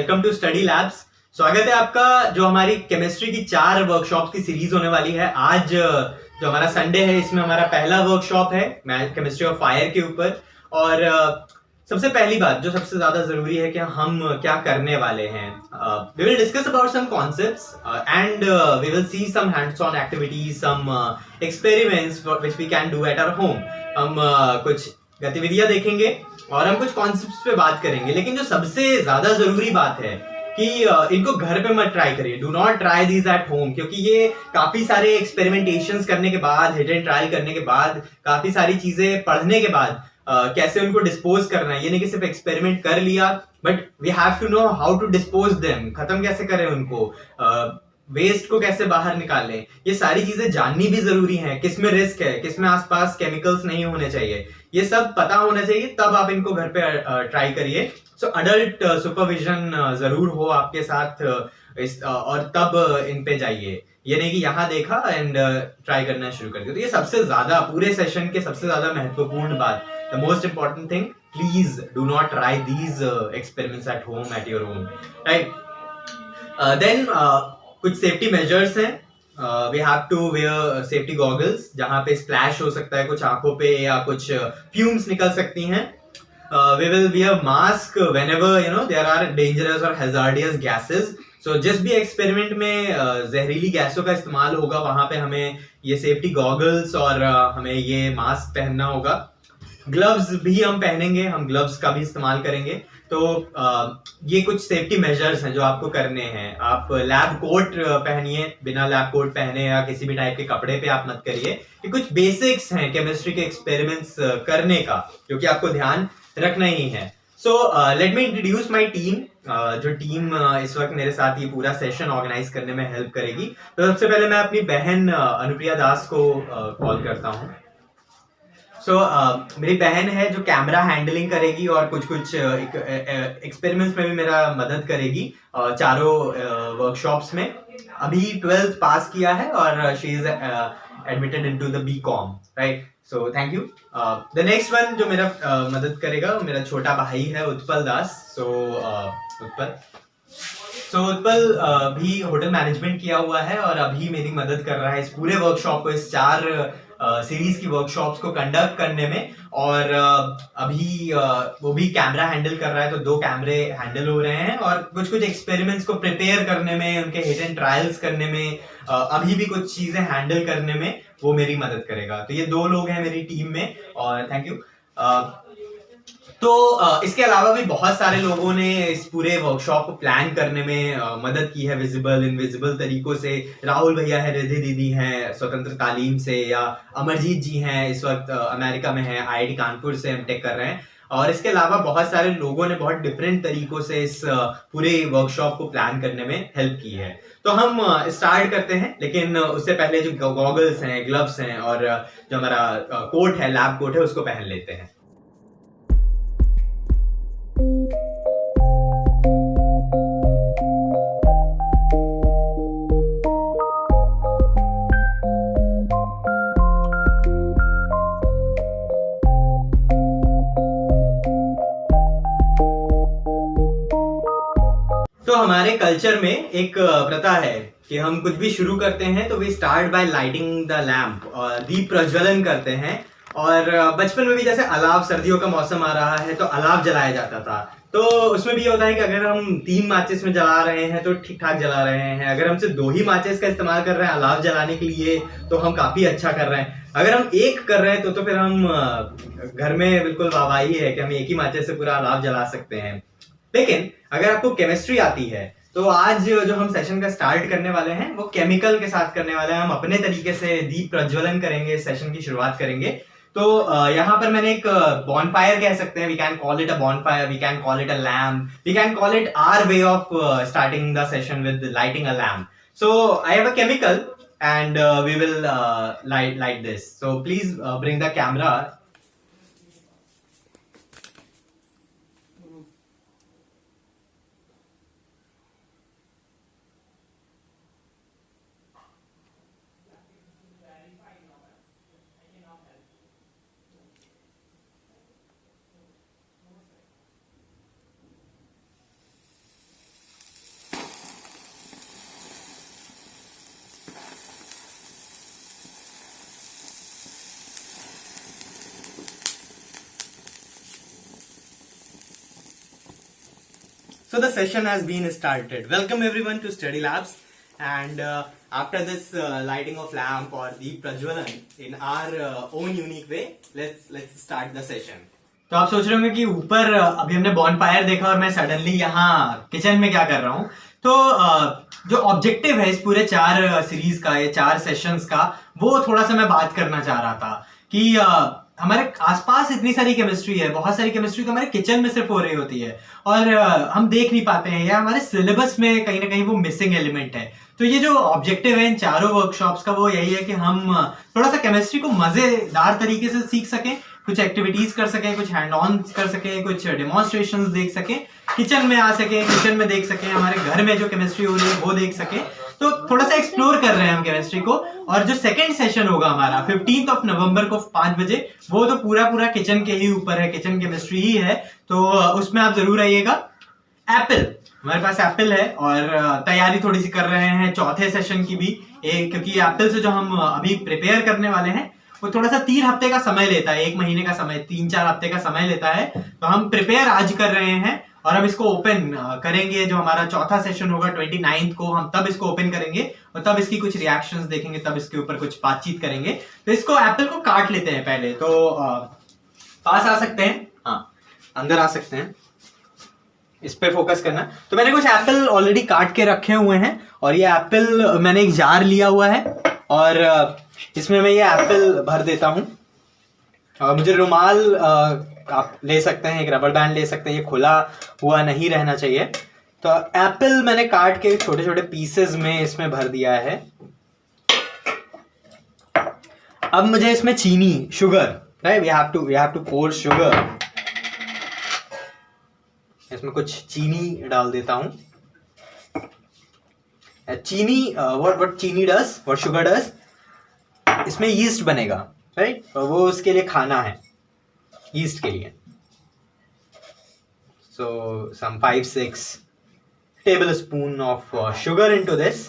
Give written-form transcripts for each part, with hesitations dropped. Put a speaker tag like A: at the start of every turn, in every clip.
A: Welcome to study labs. स्वागत है आपका जो हमारी केमिस्ट्री की 4 वर्कशॉप की सीरीज होने वाली है। आज जो हमारा संडे है इसमें हमारा पहला वर्कशॉप है केमिस्ट्री ऑफ फायर के ऊपर। और सबसे पहली बात जो सबसे ज्यादा जरूरी है कि हम क्या करने वाले हैं। We will discuss about some concepts and we will see some hands on activities, some experiments which we can do at our home. हम कुछ गतिविधियां देखेंगे और हम कुछ कॉन्सेप्ट्स पे बात करेंगे। लेकिन जो सबसे ज्यादा जरूरी बात है कि इनको घर पे मत ट्राई करिए। Do not try these at home, क्योंकि ये काफी सारे एक्सपेरिमेंटेशंस करने के बाद, हिट एंड ट्रायल करने के बाद, काफी सारी चीजें पढ़ने के बाद कैसे उनको डिस्पोज करना है। ये नहीं कि सिर्फ एक्सपेरिमेंट कर लिया, but we have to know how to dispose them, खत्म कैसे करें उनको, वेस्ट को कैसे बाहर निकालें। ये सारी चीजें जाननी भी जरूरी है। किसमें रिस्क है, किसमें आसपास केमिकल्स नहीं होने चाहिए, ये सब पता होना चाहिए, तब आप इनको घर पे ट्राई करिए। सो अडल्ट सुपरविजन जरूर हो आपके साथ और तब इन पे जाइए। ये नहीं कि यहाँ देखा एंड ट्राई करना शुरू कर दिया। तो ये सबसे ज्यादा पूरे सेशन के सबसे ज्यादा महत्वपूर्ण बात, the most important thing, please do not try these experiments at home at your own, right. देन कुछ सेफ्टी मेजर्स हैं। We have to wear safety goggles, जहां पे स्प्लैश हो सकता है कुछ आंखों पे या कुछ फ्यूम्स निकल सकती हैं। We will wear mask whenever there are dangerous or hazardous gases. So जिस भी एक्सपेरिमेंट में जहरीली गैसों का इस्तेमाल होगा वहां पे हमें ये सेफ्टी गॉगल्स और हमें ये मास्क पहनना होगा। ग्लव्स भी हम पहनेंगे, हम ग्लव्स का भी इस्तेमाल करेंगे। तो ये कुछ सेफ्टी मेजर्स हैं जो आपको करने हैं। आप लैब कोट पहनिए, बिना लैब कोट पहने या किसी भी टाइप के कपड़े पे आप मत करिए। ये कुछ बेसिक्स हैं केमिस्ट्री के एक्सपेरिमेंट्स करने का, जो कि आपको ध्यान रखना ही है। सो let me introduce my team. जो टीम इस वक्त मेरे साथ ये पूरा सेशन ऑर्गेनाइज करने में हेल्प करेगी। तो सबसे पहले मैं अपनी बहन अनुप्रिया दास को कॉल करता हूँ। मेरी बहन है जो कैमरा हैंडलिंग करेगी और कुछ एक्सपेरिमेंट्स में भी मेरा मदद करेगी चारों वर्कशॉप्स में। अभी 12th पास किया है और she is admitted into the BCom, right. So thank you. The next one जो मेरा मदद करेगा मेरा छोटा भाई है उत्पल दास। उत्पल भी होटल मैनेजमेंट किया हुआ है और अभी मेरी मदद कर रहा है इस पूरे वर्कशॉप को, इस 4 सीरीज की वर्कशॉप्स को कंडक्ट करने में। और अभी वो भी कैमरा हैंडल कर रहा है, तो 2 कैमरे हैंडल हो रहे हैं और कुछ एक्सपेरिमेंट्स को प्रिपेयर करने में, उनके हिट एंड ट्रायल्स करने में, अभी भी कुछ चीजें हैंडल करने में वो मेरी मदद करेगा। तो ये 2 लोग हैं मेरी टीम में और थैंक यू। तो इसके अलावा भी बहुत सारे लोगों ने इस पूरे वर्कशॉप को प्लान करने में मदद की है, विजिबल इनविजिबल तरीकों से। राहुल भैया है, रिद्धि दीदी हैं स्वतंत्र तालीम से, या अमरजीत जी हैं, इस वक्त अमेरिका में हैं, IIT कानपुर से एमटेक कर रहे हैं। और इसके अलावा बहुत सारे लोगों ने बहुत डिफरेंट तरीकों से इस पूरे वर्कशॉप को प्लान करने में हेल्प की है। तो हम स्टार्ट करते हैं, लेकिन उससे पहले जो गॉगल्स हैं, ग्लव्स हैं और जो हमारा कोट है, लैब कोट है, उसको पहन लेते हैं। तो हमारे कल्चर में एक प्रथा है कि हम कुछ भी शुरू करते हैं तो we start by lighting the lamp, और दीप प्रज्वलन करते हैं। और बचपन में भी जैसे अलाव, सर्दियों का मौसम आ रहा है तो अलाव जलाया जाता था। तो उसमें भी ये होता है कि अगर हम 3 माचिस में जला रहे हैं तो ठीक ठाक जला रहे हैं। अगर हम सिर्फ 2 ही माचिस का इस्तेमाल कर रहे हैं अलाव जलाने के लिए तो हम काफी अच्छा कर रहे हैं। अगर हम 1 कर रहे हैं तो फिर हम घर में बिल्कुल वाहवाही है कि हम 1 ही माचिस से पूरा अलाव जला सकते हैं। लेकिन अगर आपको केमिस्ट्री आती है तो आज जो हम सेशन का स्टार्ट करने वाले हैं वो केमिकल के साथ करने वाले हैं। हम अपने तरीके से दीप प्रज्वलन करेंगे, सेशन की शुरुआत करेंगे। तो यहाँ पर मैंने एक बॉनफायर कह सकते हैं, we can call it a bonfire, we can call it a lamp, we can call it our way of starting the session with lighting a lamp. So I have a chemical and we will light this. So please bring the camera. So the session has been started. Welcome everyone to Study Labs, and after this lighting of lamp or deep prajwalan in our own unique way, let's start the session. तो आप सोच रहे होंगे कि ऊपर अभी हमने bonfire देखा और मैं सडनली यहाँ किचन में क्या कर रहा हूँ। तो जो ऑब्जेक्टिव है इस पूरे 4 सीरीज का, ये 4 सेशंस का, वो थोड़ा सा मैं बात करना चाह रहा था कि हमारे आसपास इतनी सारी केमिस्ट्री है, बहुत सारी केमिस्ट्री तो हमारे किचन में सिर्फ हो रही होती है और हम देख नहीं पाते हैं, या हमारे सिलेबस में कहीं ना कहीं वो मिसिंग एलिमेंट है। तो ये जो ऑब्जेक्टिव है इन 4 वर्कशॉप्स का, वो यही है कि हम थोड़ा सा केमिस्ट्री को मजेदार तरीके से सीख सकें, कुछ एक्टिविटीज कर सकें, कुछ हैंड ऑन कर सकें, कुछ डेमोन्स्ट्रेशंस देख सकें, किचन में आ सकें, किचन में देख सकें, हमारे घर में जो केमिस्ट्री हो रही है वो देख सकें। तो थोड़ा सा एक्सप्लोर कर रहे हैं हम केमिस्ट्री को। और जो सेकंड सेशन होगा हमारा 15 नवंबर को 5 बजे, वो तो पूरा किचन के ही ऊपर है, किचन केमिस्ट्री ही है, तो उसमें आप जरूर आइएगा। एप्पल, हमारे पास एप्पल है और तैयारी थोड़ी सी कर रहे हैं चौथे सेशन की भी, क्योंकि एप्पल से जो हम अभी प्रिपेयर करने वाले हैं वो थोड़ा सा 3 हफ्ते का समय लेता है, 1 महीने का समय, 3-4 हफ्ते का समय लेता है। तो हम प्रिपेयर आज कर रहे हैं और अब इसको ओपन करेंगे। जो हमारा चौथा सेशन होगा 29 को, हम तब इसको ओपन करेंगे और तब इसकी कुछ रिएक्शंस देखेंगे, तब इसके ऊपर कुछ बातचीत करेंगे। तो इसको एप्पल को काट लेते हैं पहले, तो पास आ सकते हैं, हाँ अंदर आ सकते हैं, इस पे फोकस करना। तो मैंने कुछ एप्पल ऑलरेडी काट के रखे हुए हैं और ये एप्पल मैंने एक जार लिया हुआ है और इसमें मैं ये एप्पल भर देता हूँ। और मुझे रुमाल आप ले सकते हैं, एक रबर बैंड ले सकते हैं, ये खुला हुआ नहीं रहना चाहिए। तो एप्पल मैंने काट के छोटे छोटे पीसेस में इसमें भर दिया है। अब मुझे इसमें चीनी, sugar, right, we have to pour sugar. इसमें कुछ चीनी डाल देता हूं। चीनी, व्हाट चीनी डज, व्हाट शुगर डज, इसमें यीस्ट बनेगा, राइट, और वो उसके लिए खाना है, यीस्ट के लिए। So some 5-6 tablespoon of sugar into this.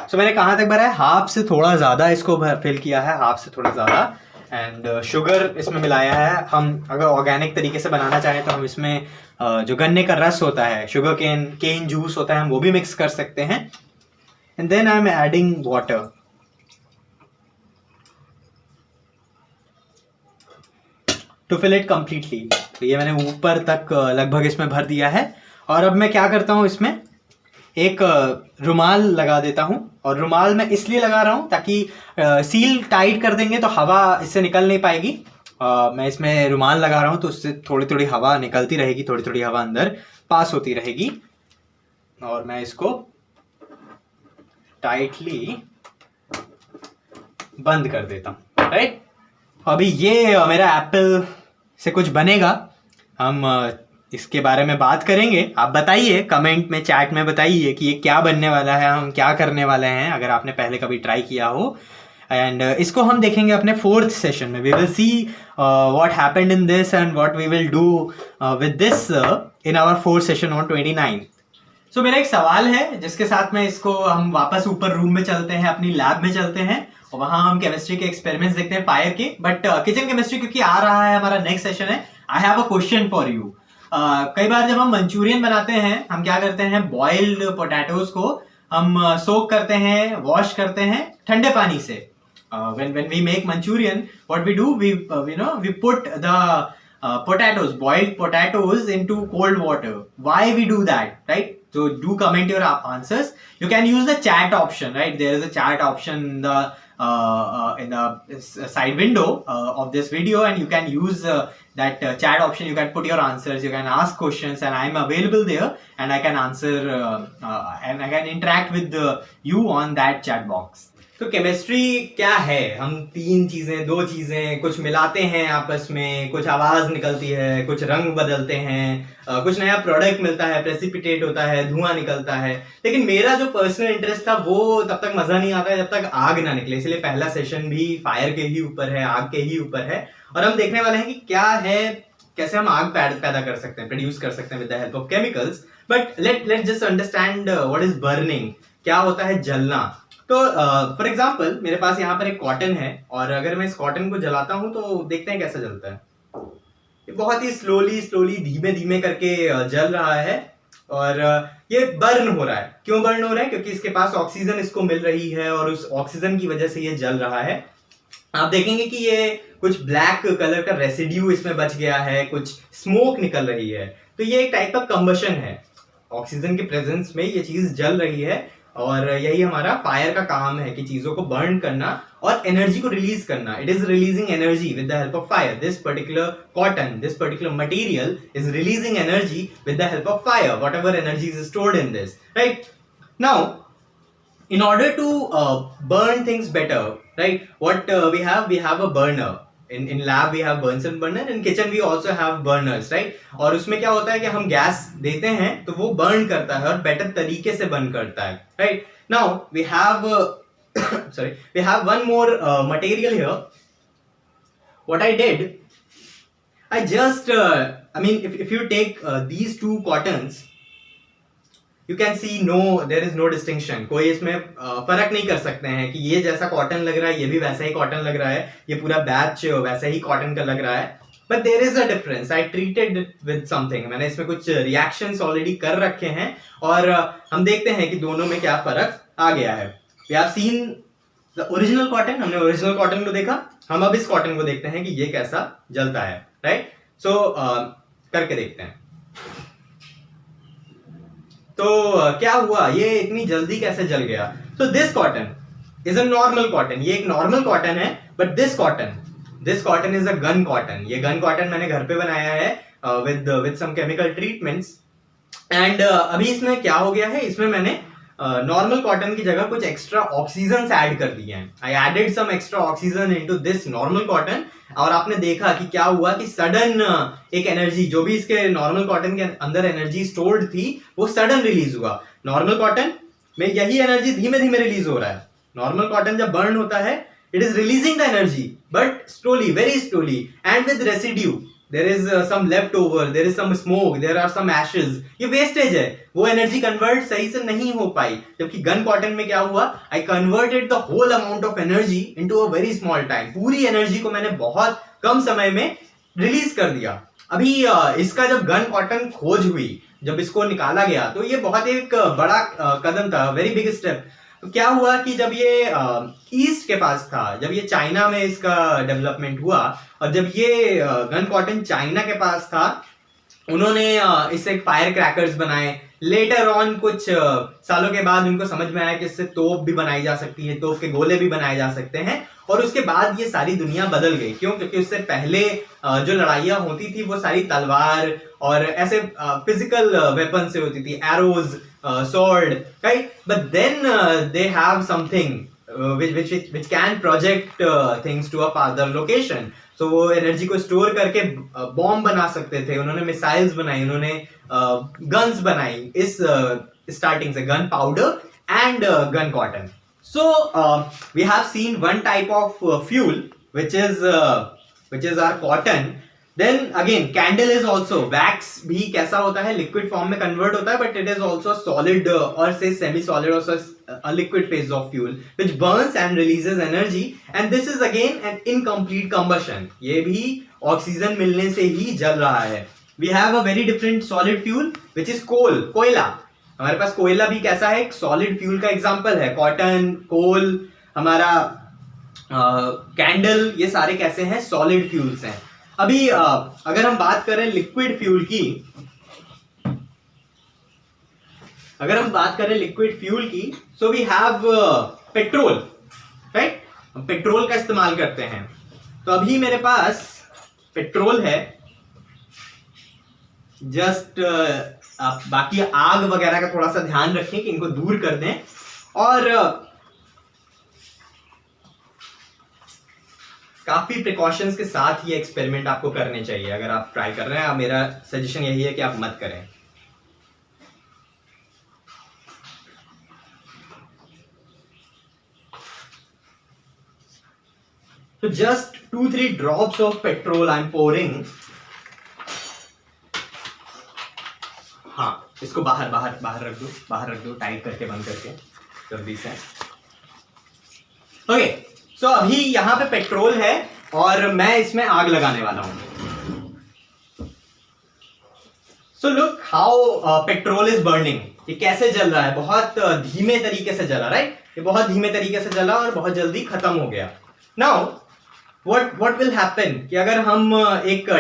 A: So मैंने कहां तक भरा है, हाफ से थोड़ा ज्यादा इसको फिल किया है, हाफ से थोड़ा ज्यादा, एंड शुगर इसमें मिलाया है। हम अगर ऑर्गेनिक तरीके से बनाना चाहें तो हम इसमें जो गन्ने का रस होता है, शुगर केन जूस होता है, हम वो भी मिक्स कर सकते हैं। And then I am adding water. To fill it completely. तो ये मैंने ऊपर तक लगभग इसमें भर दिया है। और अब मैं क्या करता हूँ, इसमें एक रुमाल लगा देता हूँ। और रुमाल मैं इसलिए लगा रहा हूँ ताकि सील टाइट कर देंगे तो हवा इससे निकल नहीं पाएगी। मैं इसमें रुमाल लगा रहा हूँ तो उससे थोड़ी थोड़ी हवा निकलती रहेगी, थोड़ी थोड़ी हवा अंदर पास होती रहेगी। और मैं इसको टाइटली बंद कर देता हूँ, राइट। अभी ये मेरा एप्पल से कुछ बनेगा, हम इसके बारे में बात करेंगे। आप बताइए कमेंट में, चैट में बताइए कि ये क्या बनने वाला है, हम क्या करने वाले हैं, अगर आपने पहले कभी ट्राई किया हो। एंड इसको हम देखेंगे अपने 4th सेशन में। We will see what happened in this and what we will do with this in our 4th session on 29। So मेरा एक सवाल है जिसके साथ में इसको हम वापस ऊपर रूम में चलते हैं, अपनी लैब में चलते हैं और वहां हम केमिस्ट्री के एक्सपेरिमेंट्स देखते हैं फायर के। बट किचन केमिस्ट्री क्योंकि आ रहा है, हमारा नेक्स्ट सेशन है, आई have a question for you. कई बार जब हम मंचूरियन बनाते हैं, हम क्या करते हैं, बॉइल्ड पोटैटोज को हम सोक करते हैं, वॉश करते हैं ठंडे पानी से। when we make Manchurian, what we do, we put the potatoes, boiled potatoes into cold water. Why we do that, right? So do comment your answers. You can use the chat option, right? There is a chat option in the side window of this video, and you can use that chat option. You can put your answers, you can ask questions, and I am available there, and I can answer and I can interact with you on that chat box. तो chemistry क्या है, हम 2 चीजें कुछ मिलाते हैं आपस में, कुछ आवाज निकलती है, कुछ रंग बदलते हैं, कुछ नया प्रोडक्ट मिलता है, प्रेसिपिटेट होता है, धुआं निकलता है। लेकिन मेरा जो पर्सनल इंटरेस्ट था वो तब तक मजा नहीं आता है जब तक आग ना निकले, इसलिए पहला सेशन भी फायर के ही ऊपर है, आग के ही ऊपर है। और हम देखने वाले हैं कि क्या है, कैसे हम आग पैदा कर सकते हैं, प्रोड्यूस कर सकते हैं with the help of chemicals. But let just understand what is burning, क्या होता है जलना। तो फॉर एग्जाम्पल मेरे पास यहाँ पर एक कॉटन है और अगर मैं इस कॉटन को जलाता हूं तो देखते हैं कैसा जलता है। ये बहुत ही स्लोली धीमे धीमे करके जल रहा है और ये बर्न हो रहा है। क्यों बर्न हो रहा है? क्योंकि इसके पास ऑक्सीजन इसको मिल रही है और उस ऑक्सीजन की वजह से ये जल रहा है। आप देखेंगे कि ये कुछ ब्लैक कलर का रेसिड्यू इसमें बच गया है, कुछ स्मोक निकल रही है, तो ये एक टाइप का कंबशन है। ऑक्सीजन के प्रेजेंस में ये चीज जल रही है और यही हमारा फायर का काम है कि चीजों को बर्न करना और एनर्जी को रिलीज करना। It is releasing energy with the help of fire. This particular cotton, this particular material is releasing energy with the help of fire, whatever energy is stored in this, right? Now in order to burn things better, right, what we have a burner. In lab we have Bunsen burner, in kitchen we also have burners, right? और उसमें क्या होता है कि हम gas देते हैं तो वो बर्न करता है और बेटर तरीके से बर्न करता है, right? Now we have sorry, we have one more material here. What I did, I just I mean if you take these two cottons, you can see there is no distinction. कोई इसमें फर्क नहीं कर सकते हैं कि ये जैसा कॉटन लग रहा है ये भी वैसा ही कॉटन लग रहा है, ये पूरा बैच वैसा ही कॉटन का लग रहा है, but there is a difference. I treated with something. मैंने इसमें कुछ रिएक्शंस ऑलरेडी कर रखे हैं और हम देखते हैं कि दोनों में क्या फर्क आ गया है. We have seen the original cotton. हमने ओरिजिनल कॉटन को देखा, हम अब इस कॉटन को देखते हैं कि ये कैसा जलता है, राइट? सो करके देखते हैं. तो क्या हुआ, ये इतनी जल्दी कैसे जल गया? So this cotton is a normal cotton. ये एक नॉर्मल कॉटन है, but this cotton is a gun cotton. ये गन कॉटन मैंने घर पे बनाया है with some chemical treatments. And अभी इसमें क्या हो गया है, इसमें मैंने नॉर्मल कॉटन की जगह कुछ एक्स्ट्रा ऑक्सीजन ऐड कर दिए हैं. I added some extra oxygen into this normal cotton और आपने देखा कि क्या हुआ कि सडन एक एनर्जी, जो भी इसके नॉर्मल कॉटन के अंदर एनर्जी स्टोर्ड थी वो सडन रिलीज हुआ. नॉर्मल कॉटन में यही एनर्जी धीमे धीमे रिलीज हो रहा है. नॉर्मल कॉटन जब बर्न होता है it is releasing the energy but slowly, very slowly, and with residue. there is some leftover, there is some smoke, there are some ashes. ये वेस्टेज है, वो एनर्जी कन्वर्ट सही से नहीं हो पाई. जबकि गन कॉटन में क्या हुआ, I converted the whole amount of energy into a very small time. पूरी एनर्जी को मैंने बहुत कम समय में रिलीज कर दिया. अभी इसका जब गन कॉटन खोज हुई, जब इसको निकाला गया तो ये बहुत एक बड़ा कदम था, वेरी बिग स्टेप. तो क्या हुआ कि जब ये ईस्ट के पास था, जब ये चाइना में इसका डेवलपमेंट हुआ और जब ये गन कॉटन चाइना के पास था, उन्होंने इससे फायर क्रैकर्स बनाए. लेटर ऑन कुछ सालों के बाद उनको समझ में आया कि इससे तोप भी बनाई जा सकती है, तोप के गोले भी बनाए जा सकते हैं. और उसके बाद ये सारी दुनिया बदल गई. क्यों? क्योंकि उससे पहले जो लड़ाइयां होती थी वो सारी तलवार और ऐसे फिजिकल वेपन से होती थी, arrows, sword, right? But then they have something which can project things to a farther location. So वो एनर्जी को स्टोर करके बॉम्ब बना सकते थे. उन्होंने मिसाइल्स बनाई, उन्होंने गन्स बनाई इस स्टार्टिंग से, gun powder and gun cotton. So we have seen one type of fuel which is our cotton. Then again candle is also, wax भी कैसा होता है, लिक्विड फॉर्म में कन्वर्ट होता है, but it is also solid और से semi solid और a liquid phase of fuel which burns and releases energy, and this is again an incomplete combustion. ये भी ऑक्सीजन मिलने से ही जल रहा है. We have a very different solid fuel which is coal, कोयला. हमारे पास कोयला भी कैसा है, एक सॉलिड फ्यूल का एग्जांपल है. कॉटन, कोल, हमारा कैंडल, ये सारे कैसे हैं, सॉलिड फ्यूल्स हैं. अभी अगर हम बात करें लिक्विड फ्यूल की, so we have petrol, right? हम पेट्रोल का इस्तेमाल करते हैं. तो अभी मेरे पास पेट्रोल है. जस्ट आप बाकी आग वगैरह का थोड़ा सा ध्यान रखें कि इनको दूर कर दें. और काफी प्रिकॉशंस के साथ ये एक्सपेरिमेंट आपको करने चाहिए. अगर आप ट्राई कर रहे हैं, मेरा सजेशन यही है कि आप मत करें. So just 2-3 drops of petrol I'm pouring. हाँ, इसको बाहर रख दो टाइट करके, बंद करके जल्दी से. ओके, सो अभी यहाँ पे पेट्रोल है और मैं इसमें आग लगाने वाला हूं. So look how petrol is burning. ये कैसे जल रहा है, बहुत धीमे तरीके से जला, राइट? ये बहुत धीमे तरीके से जला और बहुत जल्दी खत्म हो गया। नाउ व्हाट विल हैपन कि अगर हम एक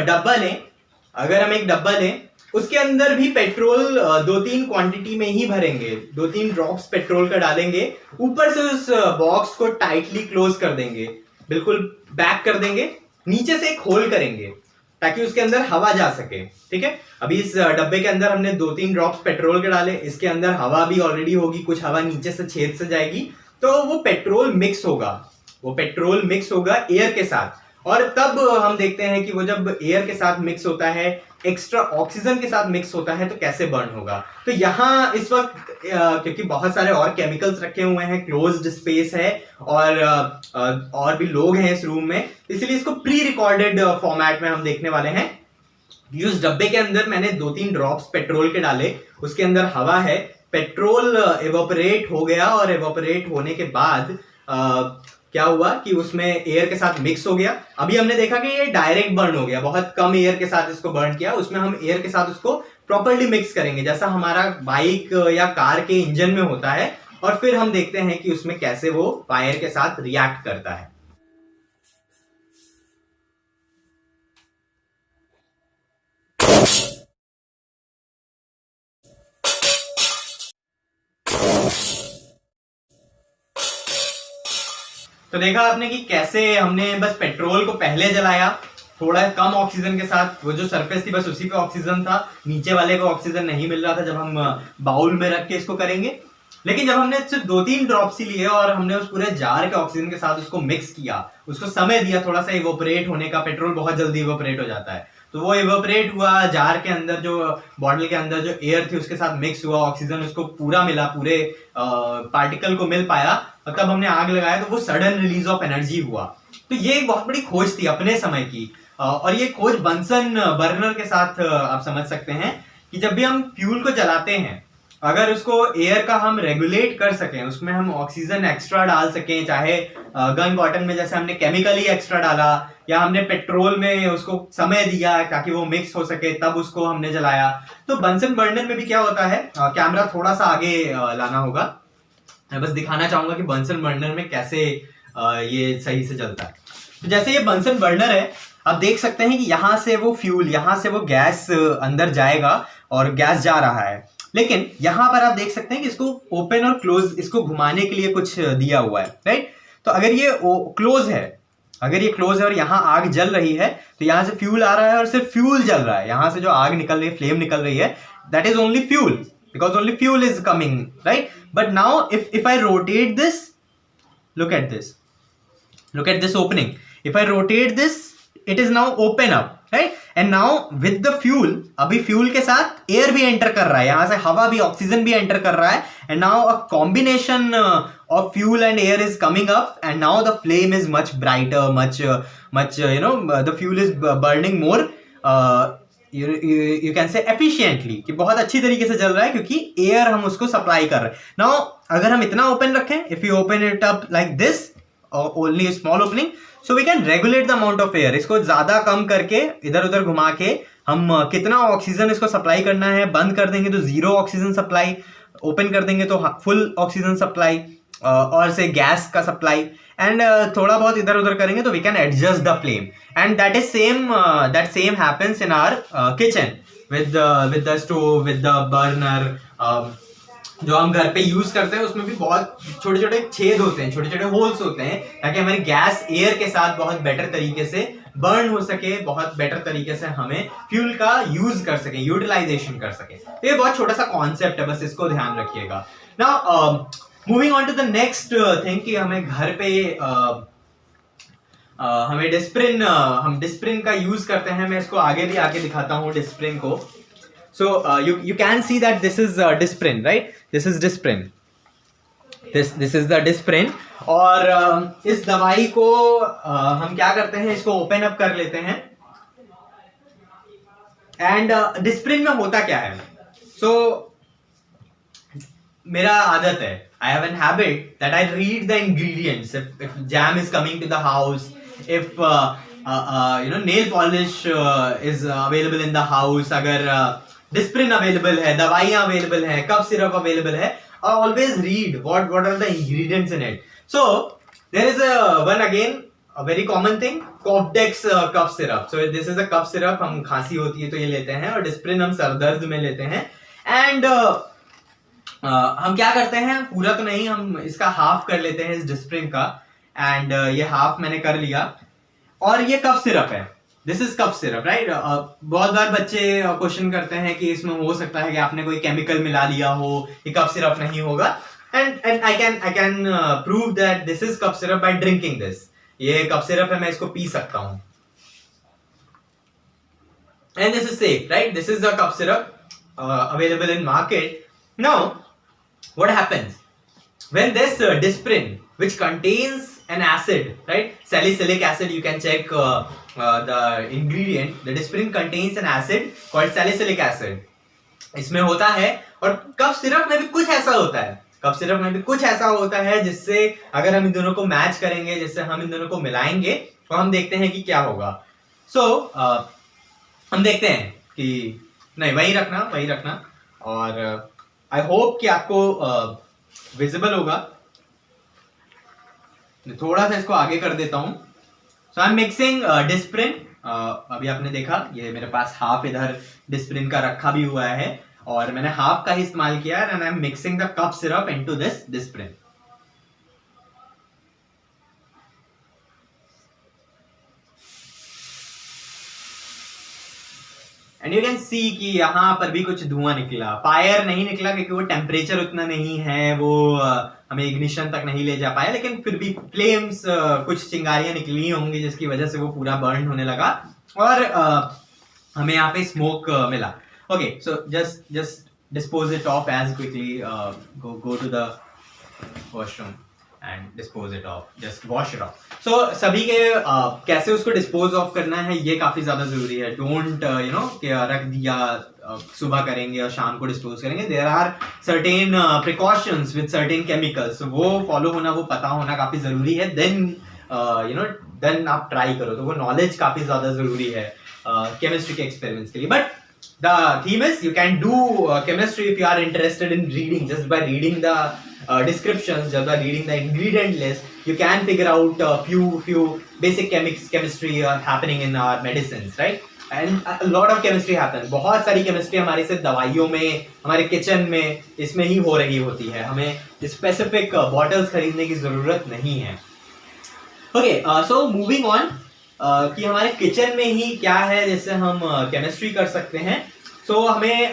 A: डब्बा लें, उसके अंदर भी पेट्रोल 2-3 क्वांटिटी में ही भरेंगे, 2-3 ड्रॉप्स पेट्रोल का डालेंगे, ऊपर से उस बॉक्स को टाइटली क्लोज कर देंगे, बिल्कुल बैक कर देंगे, नीचे से एक होल करेंगे ताकि उसके अंदर हवा जा सके। ठीक है, अभी इस डब्बे के अंदर हमने 2-3 ड्रॉप्स पेट्रोल के डाले, इसके अंदर हवा भी ऑलरेडी होगी, कुछ हवा नीचे से छेद से जाएगी, तो वो पेट्रोल मिक्स होगा एयर के साथ। और तब हम देखते हैं कि वो जब एयर के साथ मिक्स होता है, एक्स्ट्रा ऑक्सीजन के साथ मिक्स होता है, तो कैसे बर्न होगा। तो यहाँ इस वक्त क्योंकि बहुत सारे और केमिकल्स रखे हुए हैं, क्लोज्ड स्पेस है और भी लोग हैं इस रूम में, इसलिए इसको प्री रिकॉर्डेड फॉर्मेट में हम देखने वाले हैं। उस डब्बे के अंदर मैंने 2-3 ड्रॉप्स पेट्रोल के डाले, उसके अंदर हवा है, पेट्रोल एवोपरेट हो गया और एवोपरेट होने के बाद क्या हुआ कि उसमें एयर के साथ मिक्स हो गया। अभी हमने देखा कि ये डायरेक्ट बर्न हो गया, बहुत कम एयर के साथ इसको बर्न किया, उसमें हम एयर के साथ उसको प्रॉपर्ली मिक्स करेंगे जैसा हमारा बाइक या कार के इंजन में होता है, और फिर हम देखते हैं कि उसमें कैसे वो फायर के साथ रिएक्ट करता है। तो देखा आपने कि कैसे हमने बस पेट्रोल को पहले जलाया, थोड़ा कम ऑक्सीजन के साथ, वो जो सरफेस थी बस उसी पे ऑक्सीजन था, नीचे वाले को ऑक्सीजन नहीं मिल रहा था जब हम बाउल में रख के इसको करेंगे। लेकिन जब हमने सिर्फ 2-3 ड्रॉप्स ही लिए और हमने उस पूरे जार के ऑक्सीजन के साथ उसको मिक्स किया, उसको समय दिया थोड़ा सा इवोपरेट होने का, पेट्रोल बहुत जल्दी इवोपरेट हो जाता है, तो वो इवोपरेट हुआ, जार के अंदर जो बॉटल के अंदर जो एयर थी उसके साथ मिक्स हुआ, ऑक्सीजन उसको पूरा मिला, पूरे पार्टिकल को मिल पाया, और तब हमने आग लगाया तो वो सडन रिलीज ऑफ एनर्जी हुआ। तो ये एक बहुत बड़ी खोज थी अपने समय की, और ये खोज बंसन बर्नर के साथ आप समझ सकते हैं कि जब भी हम फ्यूल को जलाते हैं, अगर उसको एयर का हम रेगुलेट कर सकें, उसमें हम ऑक्सीजन एक्स्ट्रा डाल सकें, चाहे गन कॉटन में जैसे हमने केमिकली एक्स्ट्रा डाला, या हमने पेट्रोल में उसको समय दिया ताकि वो मिक्स हो सके, तब उसको हमने जलाया। तो बंसन बर्नर में भी क्या होता है, कैमरा थोड़ा सा आगे लाना होगा, मैं बस दिखाना चाहूंगा कि बंसन बर्नर में कैसे ये सही से जलता है। तो जैसे ये बंसन बर्नर है, आप देख सकते हैं कि यहाँ से वो फ्यूल, यहाँ से वो गैस अंदर जाएगा और गैस जा रहा है, लेकिन यहाँ पर आप देख सकते हैं कि इसको ओपन और क्लोज, इसको घुमाने के लिए कुछ दिया हुआ है, राइट? तो अगर ये क्लोज है, और यहाँ आग जल रही है, तो यहाँ से फ्यूल आ रहा है और सिर्फ फ्यूल जल रहा है, यहाँ से जो आग निकल रही है, फ्लेम निकल रही है, that is only fuel, because only fuel is coming, right? But now if I rotate this, look at this opening. If I rotate this, it is now open up, right? And now with the fuel, अभी fuel के साथ air भी enter कर रहा है, यहाँ से हवा भी, ऑक्सीजन भी एंटर कर रहा है, and now a combination of fuel and air is coming up, and now the flame is much brighter, much the fuel is burning more you can say efficiently, कि बहुत अच्छी तरीके से जल रहा है क्योंकि एयर हम उसको सप्लाई कर रहे हैं। नाउ अगर हम इतना ओपन रखें, if you open it up like this, only small opening, so we can regulate the amount of air, इसको ज्यादा कम करके इधर उधर घुमा के हम कितना ऑक्सीजन इसको सप्लाई करना है, बंद कर देंगे तो 0 ऑक्सीजन सप्लाई, ओपन कर देंगे तो फुल ऑक्सीजन सप्लाई, और से गैस का सप्लाई, एंड थोड़ा बहुत इधर उधर करेंगे तो we can adjust the flame, and that same happens in our kitchen with the stove, with the burner. जो हम घर पे यूज करते हैं उसमें भी बहुत छोटे छोटे छेद होते हैं, छोटे छोटे होल्स होते हैं, ताकि हमारी गैस एयर के साथ बहुत बेटर तरीके से बर्न हो सके, बहुत बेटर तरीके से हमें फ्यूल का यूज कर सके, यूटिलाइजेशन कर सके। तो ये बहुत छोटा सा कॉन्सेप्ट है, बस इसको ध्यान रखिएगा। Now moving on to the next thing कि हमें घर पे हमें हम डिस्प्रिन का यूज करते हैं। मैं इसको आगे भी आके दिखाता हूँ डिस्प्रिन को। So you can see that this is Disprin, right? This is Disprin. This is the Disprin. और इस दवाई को हम क्या करते हैं, इसको ओपन अप कर लेते हैं। एंड Disprin में होता क्या है? So मेरा आदत है, I have an habit that I read the ingredients. If jam is coming to the house, if nail polish is available in the house, अगर डिस्प्रिन अवेलेबल है, दवाइयां अवेलेबल है, कफ सिरप अवेलेबल है. Always read what are the ingredients in it. So there is one again a very common thing, Cofdex cough syrup. So this is a cough syrup. हम खांसी होती है तो ये लेते हैं, और डिस्प्रिन हम सर दर्द में लेते हैं. एंड हम क्या करते हैं, पूरा तो नहीं, हम इसका हाफ कर लेते हैं इस डिस्प्रिन का. एंड ये हाफ मैंने कर लिया, और ये कफ सिरप है. This is cough syrup, right. बहुत बार बच्चे क्वेश्चन करते हैं कि इसमें हो सकता है कि आपने कोई केमिकल मिला लिया हो, ये कफ सिरप नहीं होगा. And I can prove that this is cough syrup by drinking this. ये कफ सिरप है, मैं इसको पी सकता हूं. And this is safe, right. This is the cough syrup available in market. Now what happens when this disprin, which contains an acid, right, salicylic acid, you can check the ingredient. The disprin contains an acid called salicylic acid. इसमें होता है, और cough syrup में भी कुछ ऐसा होता है, कफ सिरप में भी कुछ ऐसा होता है जिससे अगर हम इन दोनों को मैच करेंगे, जिससे हम इन दोनों को मिलाएंगे, तो हम देखते हैं कि क्या होगा. सो हम देखते हैं कि नहीं, वही रखना. और आई होप कि आपको विजिबल होगा. थोड़ा सा इसको आगे कर देता हूं. सो आई एम मिक्सिंग डिस्प्रिन. अभी आपने देखा, ये मेरे पास हाफ इधर डिस्प्रिन का रखा भी हुआ है, और मैंने हाफ का ही इस्तेमाल किया. And I am mixing the cough syrup into this Disprin. And you can see कि यहाँ पर भी कुछ धुआं निकला. फायर नहीं निकला क्योंकि वो टेम्परेचर उतना नहीं है, वो हमें इग्निशन तक नहीं ले जा पाया, लेकिन फिर भी फ्लेम्स, कुछ चिंगारियां निकली होंगी जिसकी वजह से वो पूरा बर्न होने लगा, और हमें यहाँ पे स्मोक मिला. Okay, so just dispose it off as quickly. Go to the washroom and dispose it off, just wash it off. So सभी के कैसे उसको डिस्पोज ऑफ करना है ये काफी ज्यादा जरूरी है. डोंट कि रख दिया, सुबह करेंगे और शाम को डिस्पोज करेंगे. There are certain precautions with certain chemicals, वो फॉलो होना, वो पता होना काफी जरूरी है. देन आप ट्राई करो, तो वो नॉलेज काफी ज्यादा जरूरी है केमिस्ट्री के एक्सपेरिमेंट्स के लिए. But the theme is you can do chemistry if you are interested in reading. Just by reading the descriptions, just by reading the ingredient list, you can figure out few basic chemistry happening in our medicines, right? And a lot of chemistry happens. बहुत सारी chemistry हमारे से दवाइयों में, हमारे kitchen में, इसमें ही हो रही होती है. हमें specific bottles खरीदने की जरूरत नहीं है. Okay, so moving on. कि हमारे किचन में ही क्या है जिससे हम केमिस्ट्री कर सकते हैं. सो हमें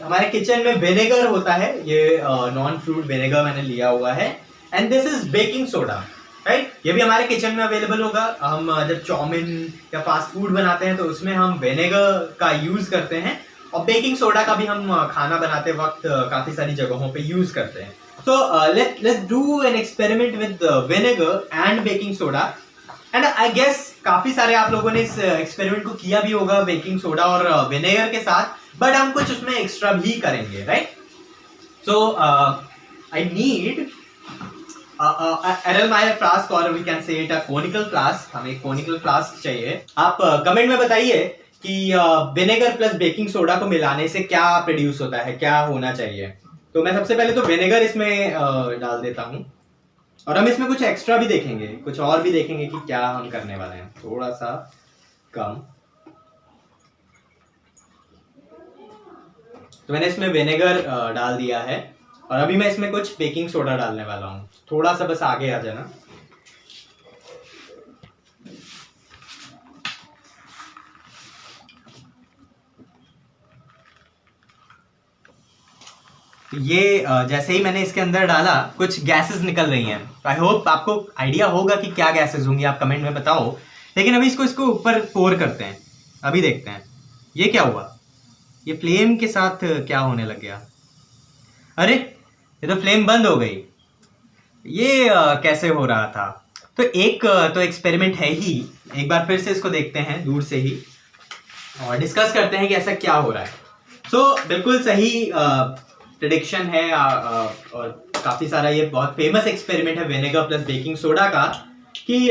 A: हमारे किचन में विनेगर होता है. ये नॉन फ्रूट विनेगर मैंने लिया हुआ है. And this is baking soda, right. ये भी हमारे किचन में अवेलेबल होगा. हम जब चाउमीन या फास्ट फूड बनाते हैं तो उसमें हम विनेगर का यूज करते हैं, और बेकिंग सोडा का भी हम खाना बनाते वक्त काफी सारी जगहों पे यूज करते हैं. So let's do an experiment with vinegar and baking soda. And I guess काफी सारे आप लोगों ने इस एक्सपेरिमेंट को किया भी होगा बेकिंग सोडा और विनेगर के साथ, बट हम कुछ उसमें एक्स्ट्रा भी करेंगे, right. So I need Erlenmeyer flask, और we can say it a conical flask. हमें कोनिकल फ्लास्क चाहिए. आप कमेंट में बताइए कि विनेगर प्लस बेकिंग सोडा को मिलाने से क्या प्रोड्यूस होता है, क्या होना चाहिए. तो मैं सबसे पहले तो विनेगर इसमें डाल देता हूं, और हम इसमें कुछ एक्स्ट्रा भी देखेंगे, कुछ और भी देखेंगे कि क्या हम करने वाले हैं. थोड़ा सा कम. तो मैंने इसमें विनेगर डाल दिया है, और अभी मैं इसमें कुछ बेकिंग सोडा डालने वाला हूं. थोड़ा सा बस आगे आ जाना. ये जैसे ही मैंने इसके अंदर डाला, कुछ गैसेस निकल रही हैं. आई होप आपको आइडिया होगा कि क्या गैसेस होंगी, आप कमेंट में बताओ. लेकिन अभी इसको ऊपर पोर करते हैं. अभी देखते हैं ये क्या हुआ. ये फ्लेम के साथ क्या होने लग गया. अरे ये तो फ्लेम बंद हो गई. ये कैसे हो रहा था. तो एक तो एक्सपेरिमेंट है ही. एक बार फिर से इसको देखते हैं दूर से ही, और डिस्कस करते हैं कि ऐसा क्या हो रहा है. सो बिल्कुल सही प्रेडिक्शन है, और काफी सारा ये बहुत फेमस एक्सपेरिमेंट है विनेगर प्लस बेकिंग सोडा का, कि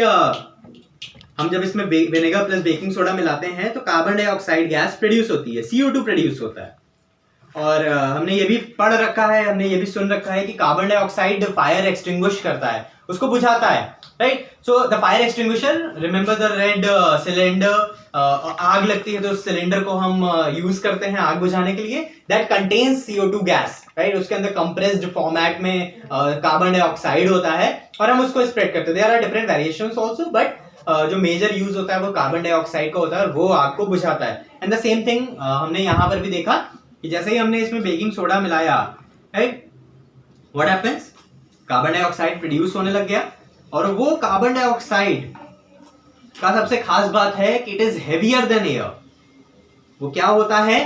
A: हम जब इसमें विनेगर प्लस बेकिंग सोडा मिलाते हैं तो कार्बन डाइऑक्साइड गैस प्रोड्यूस होती है, CO2 प्रोड्यूस होता है। और हमने ये भी पढ़ रखा है, हमने ये भी सुन रखा है कि कार्बन डाइऑक्साइड फायर एक्सटिंग्विश करता है, उसको बुझाता है, right. So the fire extinguisher, remember the red cylinder, आग लगती है तो उस सिलेंडर को हम यूज करते हैं आग बुझाने के लिए, that contains CO2 gas, right. उसके अंदर कंप्रेस्ड फॉर्मेट में कार्बन डाइऑक्साइड होता है और हम उसको स्प्रेड करते हैं। There are different variations also, but जो मेजर यूज होता है वो कार्बन डाइऑक्साइड का होता है और वो आग को बुझाता है। एंड द सेम थिंग हमने यहाँ पर भी देखा कि जैसे ही हमने इसमें बेकिंग सोडा मिलाया, right, what happens, carbon dioxide produce होने लग गया। और वो कार्बन डाइऑक्साइड का सबसे खास बात है कि it is heavier than air. वो क्या होता है,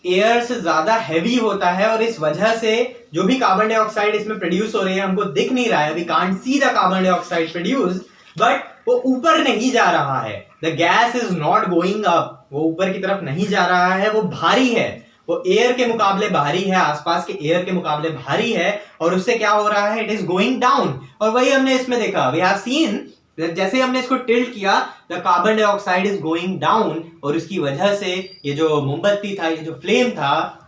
A: एयर से ज्यादा हैवी होता है और इस वजह से जो भी कार्बन डाइऑक्साइड इसमें प्रोड्यूस हो रहे हैं हमको दिख नहीं रहा है, we can't see the carbon dioxide produce, but वो ऊपर नहीं जा रहा है। The gas is not going up, वो ऊपर की तरफ नहीं जा रहा है, वो भारी है, वो एयर के मुकाबले भारी है, आसपास के एयर के मुकाबले भारी है, और उससे क्या हो रहा है, इट इज गोइंग डाउन। और वही हमने इसमें देखा, वी हैव सीन, जैसे हमने इसको टिल्ट किया the carbon dioxide is going down, और उसकी वजह से ये जो मोमबत्ती था, ये जो फ्लेम था,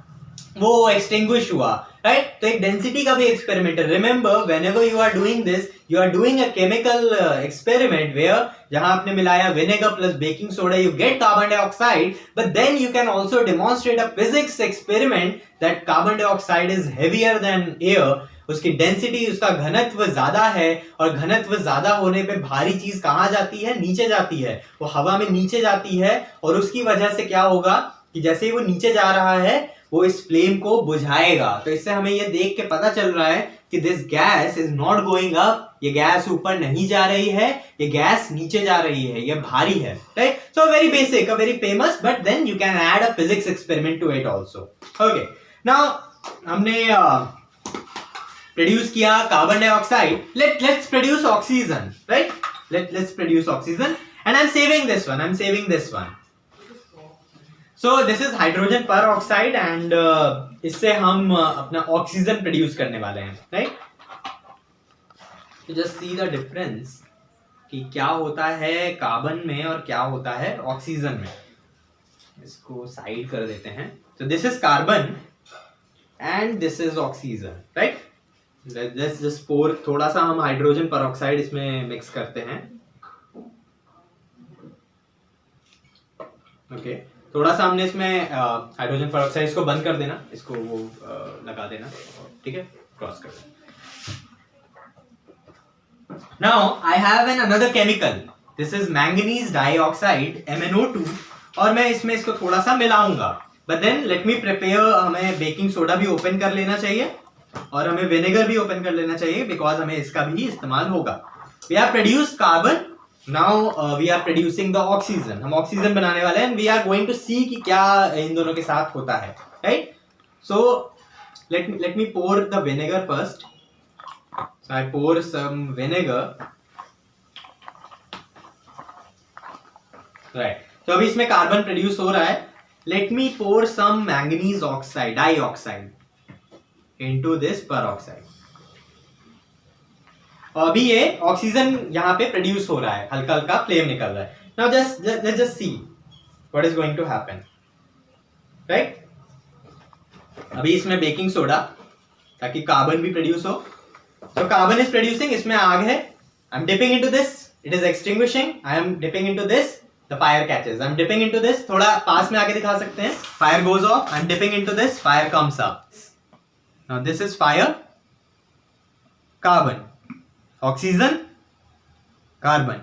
A: वो एक्सटिंग्विश हुआ, राइट। तो एक डेंसिटी का भी एक्सपेरिमेंट है। Remember, whenever you are doing this, you are doing a chemical experiment where, जहां आपने मिलाया vinegar plus baking soda, you get carbon dioxide, but then you can also demonstrate a physics experiment that carbon dioxide is heavier than air. उसकी density, उसका घनत्व ज्यादा है, और घनत्व ज्यादा होने पे भारी चीज कहां जाती है, नीचे जाती है, वो हवा में नीचे जाती है। और उसकी वजह से क्या होगा कि जैसे ही वो नीचे जा रहा है वो इस फ्लेम को बुझाएगा। तो इससे हमें ये देख के पता चल रहा है कि this gas is not going up, ये गैस ऊपर नहीं जा रही है, ये गैस नीचे जा रही है, ये भारी है, right. So very basic, a very famous, but then you can add a physics experiment to it also. Okay, now हमने प्रोड्यूस किया carbon dioxide, let's produce oxygen, right. Let's produce oxygen, and I am saving this one, So this is hydrogen peroxide, and इससे हम अपना oxygen produce करने वाले हैं, right. तो just see the difference कि क्या होता है कार्बन में और क्या होता है ऑक्सीजन में। इसको साइड कर देते हैं। तो this is carbon and this is oxygen, right. Let's just pour, थोड़ा सा हम हाइड्रोजन पर ऑक्साइड इसमें मिक्स करते हैं, ओके। थोड़ा सा हमने इसमें हाइड्रोजन पेरोक्साइड, इसको बंद कर देना, इसको वो लगा देना, ठीक है, क्रॉस कर देना। Now I have an another chemical, this is manganese dioxide MnO2, और मैं इसमें इसको थोड़ा सा मिलाऊंगा। But then let me prepare, हमें बेकिंग सोडा भी ओपन कर लेना चाहिए और हमें विनेगर भी ओपन कर लेना चाहिए, बिकॉज हमें इसका भी इस्तेमाल होगा। We have produced carbon, now we are producing the oxygen. हम ऑक्सीजन बनाने वाले हैं, we are going to see कि क्या इन दोनों के साथ होता है, right. So let me pour the vinegar first, so I pour some vinegar, right. तो अभी इसमें कार्बन प्रोड्यूस हो रहा है, let me pour some manganese oxide, dioxide into this peroxide. और अभी ये ऑक्सीजन यहाँ पे प्रोड्यूस हो रहा है, हल्का हल्का फ्लेम निकल रहा है। Now just see what is going to happen, right. अभी इसमें बेकिंग सोडा, ताकि कार्बन भी प्रोड्यूस हो, तो कार्बन इज प्रोड्यूसिंग, इसमें आग है, I am dipping into this, it is extinguishing, I am dipping into this, the fire catches, I am dipping into this, थोड़ा पास में आके दिखा सकते हैं, fire goes off, I am dipping into this, fire comes up. Now this is fire, carbon, oxygen, carbon,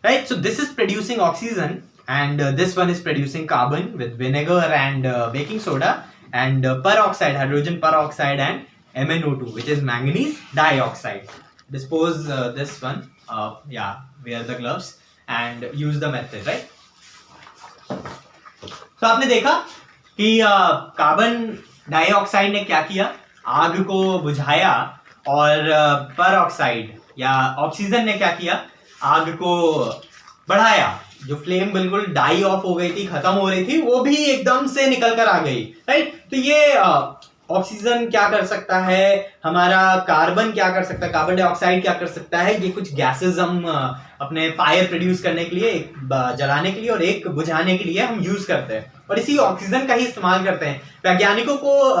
A: right. So this is producing oxygen, and this one is producing carbon with vinegar and baking soda, and peroxide, hydrogen peroxide, and MnO2, which is manganese dioxide. Dispose this one, yeah, wear the gloves and use the method, right. So आपने देखा कि carbon dioxide ने क्या किया, आग को बुझाया, और peroxide या ऑक्सीजन ने क्या किया, आग को बढ़ाया। जो फ्लेम बिल्कुल डाई ऑफ हो गई थी, खत्म हो रही थी, वो भी एकदम से निकल कर आ गई, राइट। तो ये ऑक्सीजन क्या कर सकता है, हमारा कार्बन क्या कर सकता है, कार्बन डाइऑक्साइड क्या कर सकता है, ये कुछ गैसेस हम अपने फायर प्रोड्यूस करने के लिए, एक जलाने के लिए और एक बुझाने के लिए हम यूज करते हैं, और इसी ऑक्सीजन का ही इस्तेमाल करते हैं। वैज्ञानिकों को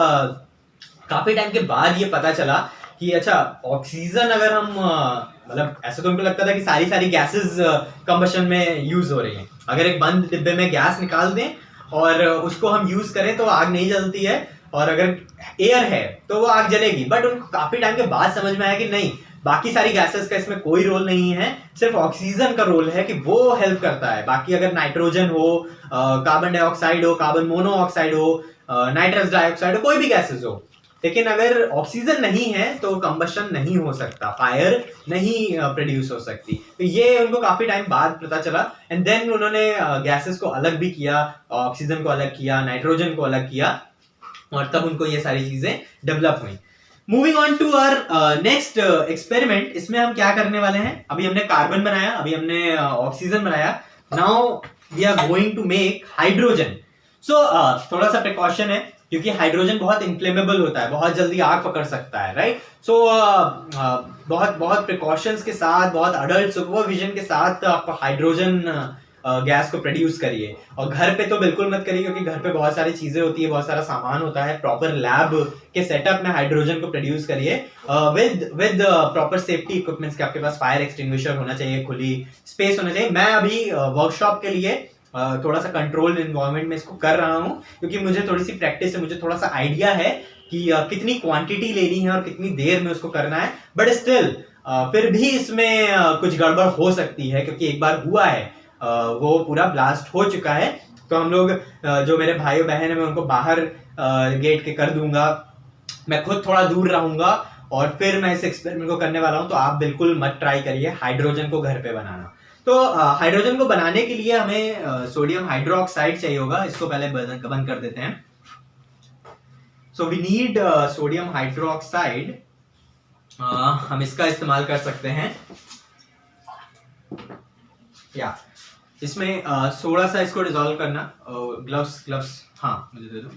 A: काफी टाइम के बाद ये पता चला कि अच्छा, ऑक्सीजन अगर हम मतलब ऐसा तो उनको लगता था कि सारी सारी गैसेस कंबशन में यूज हो रही हैं, अगर एक बंद डिब्बे में गैस निकाल दें और उसको हम यूज करें तो आग नहीं जलती है, और अगर एयर है तो वो आग जलेगी। बट उनको काफी टाइम के बाद समझ में आया कि नहीं, बाकी सारी गैसेस का इसमें कोई रोल नहीं है, सिर्फ ऑक्सीजन का रोल है कि वो हेल्प करता है। बाकी अगर नाइट्रोजन हो, कार्बन डाइऑक्साइड हो, कार्बन मोनोऑक्साइड हो, नाइट्रस डाइऑक्साइड हो, कोई भी गैसेस हो, लेकिन अगर ऑक्सीजन नहीं है तो कंबशन नहीं हो सकता, फायर नहीं प्रोड्यूस हो सकती। तो ये उनको काफी टाइम बाद पता चला, एंड देन उन्होंने गैसेस को अलग भी किया, ऑक्सीजन को अलग किया, नाइट्रोजन को अलग किया, और तब उनको ये सारी चीजें डेवलप हुई। Moving on to our next experiment, इसमें हम क्या करने वाले हैं, अभी हमने कार्बन बनाया, अभी हमने ऑक्सीजन बनाया, now we are going to make hydrogen. So थोड़ा सा प्रिकॉशन है, क्योंकि हाइड्रोजन बहुत इन्फ्लेमेबल होता है, बहुत जल्दी आग पकड़ सकता है, राइट। सो बहुत बहुत प्रिकॉशंस के साथ, बहुत अडल्ट सुपरविजन के साथ आप हाइड्रोजन गैस को प्रोड्यूस करिए। और घर पे तो बिल्कुल मत करिए, क्योंकि घर पे बहुत सारी चीजें होती है, बहुत सारा सामान होता है, प्रॉपर लैब के सेटअप में हाइड्रोजन को प्रोड्यूस करिए विद प्रॉपर सेफ्टी इक्विपमेंट्स के। आपके पास फायर एक्सटिंग्विशर होना चाहिए, खुली स्पेस होना चाहिए। मैं अभी वर्कशॉप के लिए थोड़ा सा कंट्रोल्ड एनवायरनमेंट में इसको कर रहा हूँ, क्योंकि मुझे थोड़ी सी प्रैक्टिस है, मुझे थोड़ा सा आइडिया है कि कितनी क्वांटिटी लेनी है और कितनी देर में उसको करना है। बट स्टिल फिर भी इसमें कुछ गड़बड़ हो सकती है, क्योंकि एक बार हुआ है, वो पूरा ब्लास्ट हो चुका है। तो हम लोग जो मेरे भाई बहन है, मैं उनको बाहर गेट के कर दूंगा, मैं खुद थोड़ा दूर रहूंगा, और फिर मैं इस एक्सपेरिमेंट को करने वाला हूं। तो आप बिल्कुल मत ट्राई करिए हाइड्रोजन को घर पे बनाना। तो हाइड्रोजन को बनाने के लिए हमें सोडियम हाइड्रोक्साइड चाहिए होगा। इसको पहले बंद कर देते हैं। So we need sodium hydroxide. हम इसका इस्तेमाल कर सकते हैं, या इसमें थोड़ा सा इसको डिसॉल्व करना। ग्लव्स हाँ मुझे दे दो।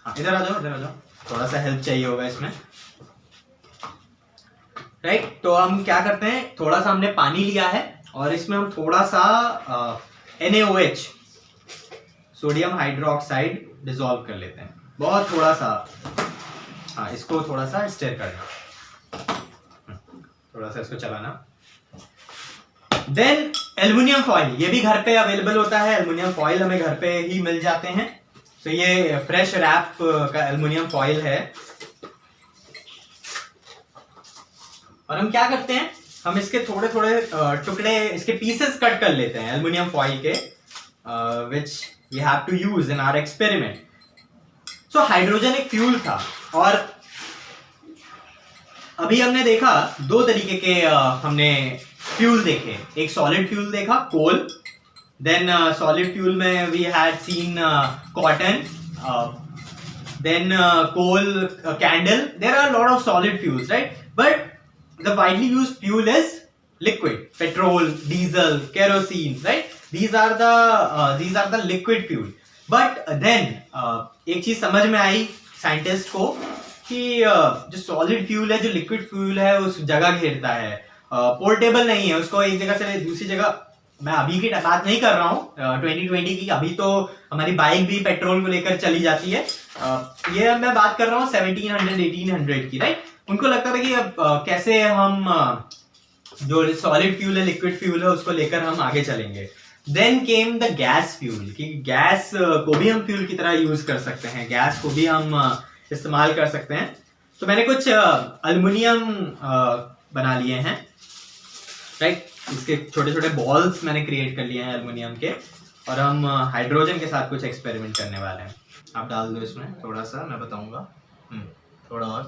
A: हाँ इधर आ जाओ, थोड़ा सा हेल्प चाहिए होगा इसमें, राइट। तो हम क्या करते हैं, थोड़ा सा हमने पानी लिया है और इसमें हम थोड़ा सा NaOH सोडियम हाइड्रोक्साइड डिसॉल्व कर लेते हैं, बहुत थोड़ा सा। हाँ इसको थोड़ा सा स्टर करना, थोड़ा सा इसको चलाना। देन एल्युमिनियम फॉइल, ये भी घर पे अवेलेबल होता है, एल्युमिनियम फॉइल हमें घर पे ही मिल जाते हैं। तो ये फ्रेश रैप का एल्युमिनियम फॉइल है। और हम क्या करते हैं, हम इसके थोड़े थोड़े टुकड़े, इसके पीसेस कट कर लेते हैं एल्युमिनियम फॉइल के, which we have to use in our experiment. So hydrogen एक फ्यूल था, और अभी हमने देखा दो तरीके के हमने फ्यूल देखे। एक सॉलिड फ्यूल देखा, कोल, देन सॉलिड फ्यूल में we had seen cotton, then coal, candle. There are lot of solid fuels, right, but the widely used fuel is liquid, petrol, diesel, kerosene, right? These are the liquid fuel. But then एक चीज समझ में आई scientist को कि जो solid fuel है, जो liquid fuel है, उस जगह घेरता है, पोर्टेबल नहीं है, उसको एक जगह से दूसरी जगह। मैं अभी की बात नहीं कर रहा हूँ 2020 की, अभी तो हमारी बाइक भी पेट्रोल को लेकर चली जाती है। ये मैं बात कर रहा हूँ 1700-1800 की, राइट। उनको लगता था कि अब कैसे हम जो सॉलिड फ्यूल है, लिक्विड फ्यूल है, उसको लेकर हम आगे चलेंगे। Then came the gas fuel, कि गैस को भी हम फ्यूल की तरह यूज कर सकते हैं, गैस को भी हम इस्तेमाल कर सकते हैं। तो मैंने कुछ अल्युमिनियम बना लिए हैं, राइट। इसके छोटे छोटे बॉल्स मैंने क्रिएट कर लिए हैं एल्युमिनियम के, और हम हाइड्रोजन के साथ कुछ एक्सपेरिमेंट करने वाले हैं। आप डाल दो इसमें थोड़ा सा, मैं बताऊंगा। थोड़ा और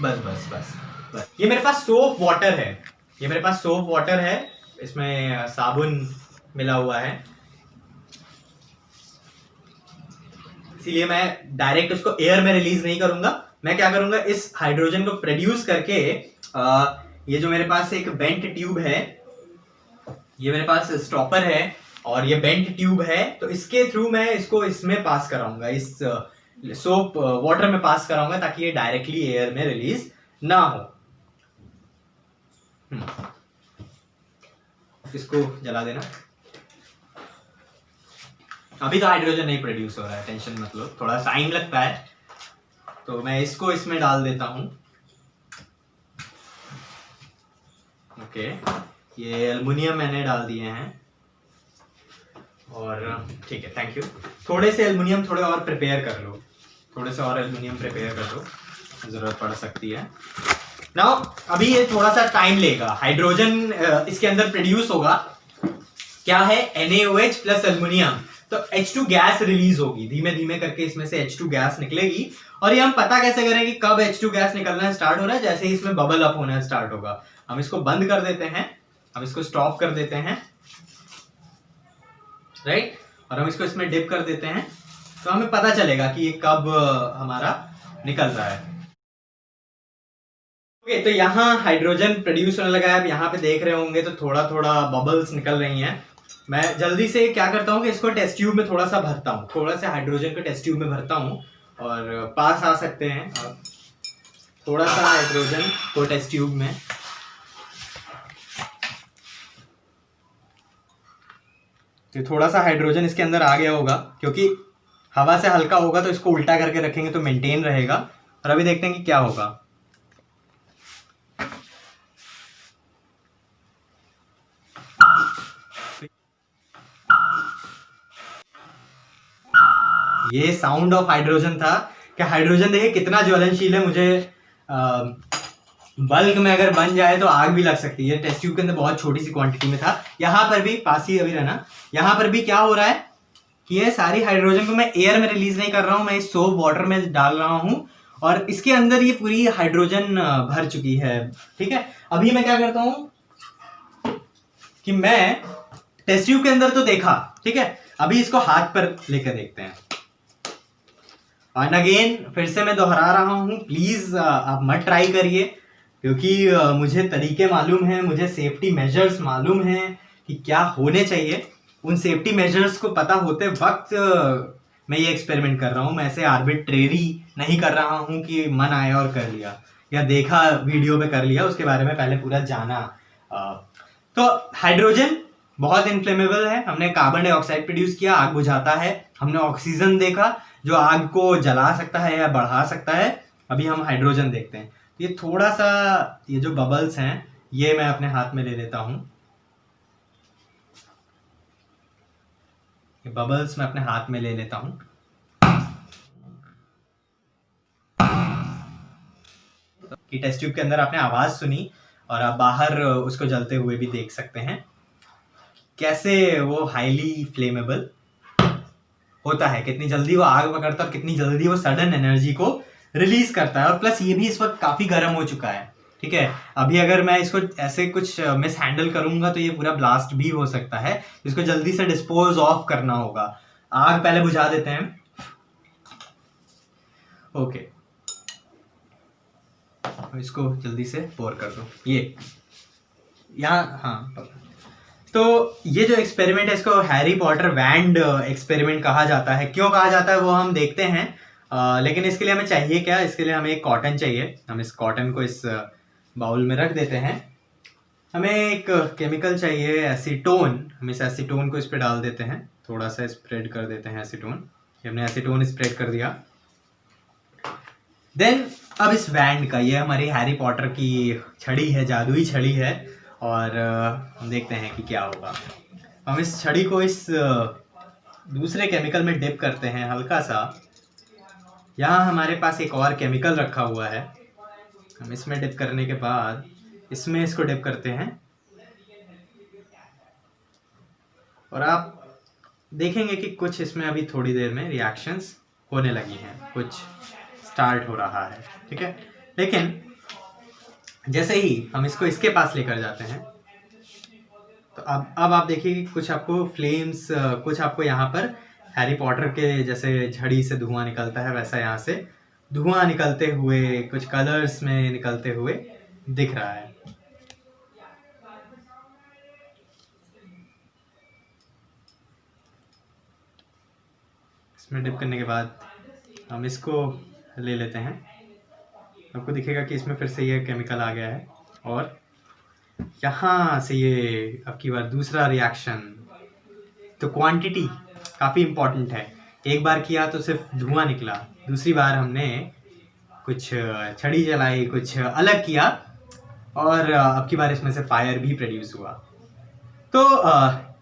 A: बस बस बस बस। ये मेरे पास सोप वाटर है, इसमें साबुन मिला हुआ है, इसीलिए मैं डायरेक्ट उसको एयर में रिलीज नहीं करूंगा। मैं क्या करूंगा, इस हाइड्रोजन को प्रोड्यूस करके ये जो मेरे पास एक बेंट ट्यूब है, ये मेरे पास स्टॉपर है, और ये बेंट ट्यूब है, तो इसके थ्रू मैं इसको इसमें पास कराऊंगा, इस सोप वाटर में पास कराऊंगा, ताकि ये डायरेक्टली एयर में रिलीज ना हो। इसको जला देना। अभी तो हाइड्रोजन नहीं प्रोड्यूस हो रहा है, टेंशन मत लो, थोड़ा टाइम लगता है। तो मैं इसको इसमें डाल देता हूं। ओके, ये एल्युमिनियम मैंने डाल दिए हैं, और ठीक है, थैंक यू। थोड़े से एल्युमिनियम थोड़े और प्रिपेयर कर लो, थोड़े से और एल्युमिनियम प्रिपेयर कर लो, जरूरत पड़ सकती है। नाउ अभी ये थोड़ा सा टाइम लेगा, हाइड्रोजन इसके अंदर प्रोड्यूस होगा। क्या है, NaOH प्लस एल्युमिनियम, तो H2 गैस रिलीज होगी, धीमे धीमे करके इसमें से H2 गैस निकलेगी। और ये हम पता कैसे करें कि कब H2 गैस निकलना स्टार्ट हो रहा है? जैसे ही इसमें बबल अप होना स्टार्ट होगा। हम इसको बंद कर देते हैं, हम इसको स्टॉप कर देते हैं, राइट, और हम इसको इसमें डिप कर देते हैं, तो हमें पता चलेगा कि ये कब हमारा निकल रहा है। ओके, तो यहाँ हाइड्रोजन प्रोड्यूस होने लगा है। अब यहाँ पे देख रहे होंगे तो थोड़ा थोड़ा बबल्स निकल रही हैं। मैं जल्दी से क्या करता हूँ कि इसको टेस्ट ट्यूब में थोड़ा सा भरता हूँ, थोड़ा सा हाइड्रोजन को टेस्ट ट्यूब में भरता हूँ, और पास आ सकते हैं और थोड़ा सा हाइड्रोजन को टेस्ट ट्यूब में। तो थोड़ा सा हाइड्रोजन इसके अंदर आ गया होगा, क्योंकि हवा से हल्का होगा तो इसको उल्टा करके रखेंगे तो मेंटेन रहेगा। और अभी देखते हैं कि क्या होगा। ये साउंड ऑफ हाइड्रोजन था कि हाइड्रोजन देखिए कितना ज्वलनशील है। मुझे बल्क में अगर बन जाए तो आग भी लग सकती है। टेस्ट ट्यूब के अंदर बहुत छोटी सी क्वांटिटी में था। यहाँ पर भी पास ही अभी रहना, यहाँ पर भी क्या हो रहा है कि ये सारी हाइड्रोजन को मैं एयर में रिलीज नहीं कर रहा हूँ, मैं इस सोप वाटर में डाल रहा हूँ, और इसके अंदर ये पूरी हाइड्रोजन भर चुकी है। ठीक है, अभी मैं क्या करता हूँ कि मैं टेस्ट ट्यूब के अंदर तो देखा, ठीक है, अभी इसको हाथ पर लेकर देखते हैं। और अगेन फिर से मैं दोहरा रहा हूं, प्लीज आप मत ट्राई करिए, क्योंकि मुझे तरीके मालूम है, मुझे सेफ्टी मेजर्स मालूम है कि क्या होने चाहिए। उन सेफ्टी मेजर्स को पता होते वक्त मैं ये एक्सपेरिमेंट कर रहा हूं। मैं ऐसे आर्बिट्रेरी नहीं कर रहा हूं कि मन आया और कर लिया, या देखा वीडियो में कर लिया, उसके बारे में पहले पूरा जाना। तो हाइड्रोजन बहुत इनफ्लेमेबल है। हमने कार्बन डाइऑक्साइड प्रोड्यूस किया, आग बुझाता है। हमने ऑक्सीजन देखा जो आग को जला सकता है या बढ़ा सकता है। अभी हम हाइड्रोजन देखते हैं। ये थोड़ा सा, ये जो बबल्स हैं ये मैं अपने हाथ में ले लेता हूं। ये बबल्स मैं अपने हाथ में ले लेता हूं। कि टेस्ट ट्यूब के अंदर आपने आवाज सुनी, और आप बाहर उसको जलते हुए भी देख सकते हैं कैसे वो हाईली फ्लेमेबल होता है, कितनी जल्दी वो आग पकड़ता है और कितनी जल्दी वो सडन एनर्जी को रिलीज करता है। और प्लस ये भी इस वक्त काफी गर्म हो चुका है। ठीक है, अभी अगर मैं इसको ऐसे कुछ मिस हैंडल करूंगा तो ये पूरा ब्लास्ट भी हो सकता है। इसको जल्दी से डिस्पोज ऑफ करना होगा। आग पहले बुझा देते हैं। ओके, इसको जल्दी से पोर कर दो। ये यहाँ, हाँ, तो ये जो एक्सपेरिमेंट है इसको हैरी पॉटर वैंड एक्सपेरिमेंट कहा जाता है। क्यों कहा जाता है वो हम देखते हैं, लेकिन इसके लिए हमें चाहिए क्या? इसके लिए हमें एक कॉटन चाहिए। हम इस कॉटन को इस बाउल में रख देते हैं। हमें एक केमिकल चाहिए, एसीटोन। हम इस एसीटोन को इस पे डाल देते हैं, थोड़ा सा स्प्रेड कर देते हैं एसीटोन। हमने एसीटोन स्प्रेड कर दिया। देन अब इस वैंड का, ये हमारी हैरी पॉटर की छड़ी है, जादुई छड़ी है, और हम देखते हैं कि क्या होगा। हम इस छड़ी को इस दूसरे केमिकल में डिप करते हैं हल्का सा। यहाँ हमारे पास एक और केमिकल रखा हुआ है। हम इसमें डिप करने के बाद इसमें इसको डिप करते हैं, और आप देखेंगे कि कुछ इसमें अभी थोड़ी देर में रिएक्शंस होने लगी हैं, कुछ स्टार्ट हो रहा है। ठीक है, लेकिन जैसे ही हम इसको इसके पास लेकर जाते हैं तो अब आप देखिए कि कुछ आपको फ्लेम्स, कुछ आपको यहाँ पर हैरी पॉटर के जैसे झड़ी से धुआं निकलता है वैसा यहाँ से धुआं निकलते हुए, कुछ कलर्स में निकलते हुए दिख रहा है। इसमें डिप करने के बाद हम इसको ले लेते हैं। आपको दिखेगा कि इसमें फिर से ये केमिकल आ गया है और यहाँ से ये आपकी बार दूसरा रिएक्शन। तो क्वांटिटी काफ़ी इम्पोर्टेंट है। एक बार किया तो सिर्फ धुआं निकला, दूसरी बार हमने कुछ छड़ी जलाई, कुछ अलग किया और अब की बार इसमें से फायर भी प्रोड्यूस हुआ। तो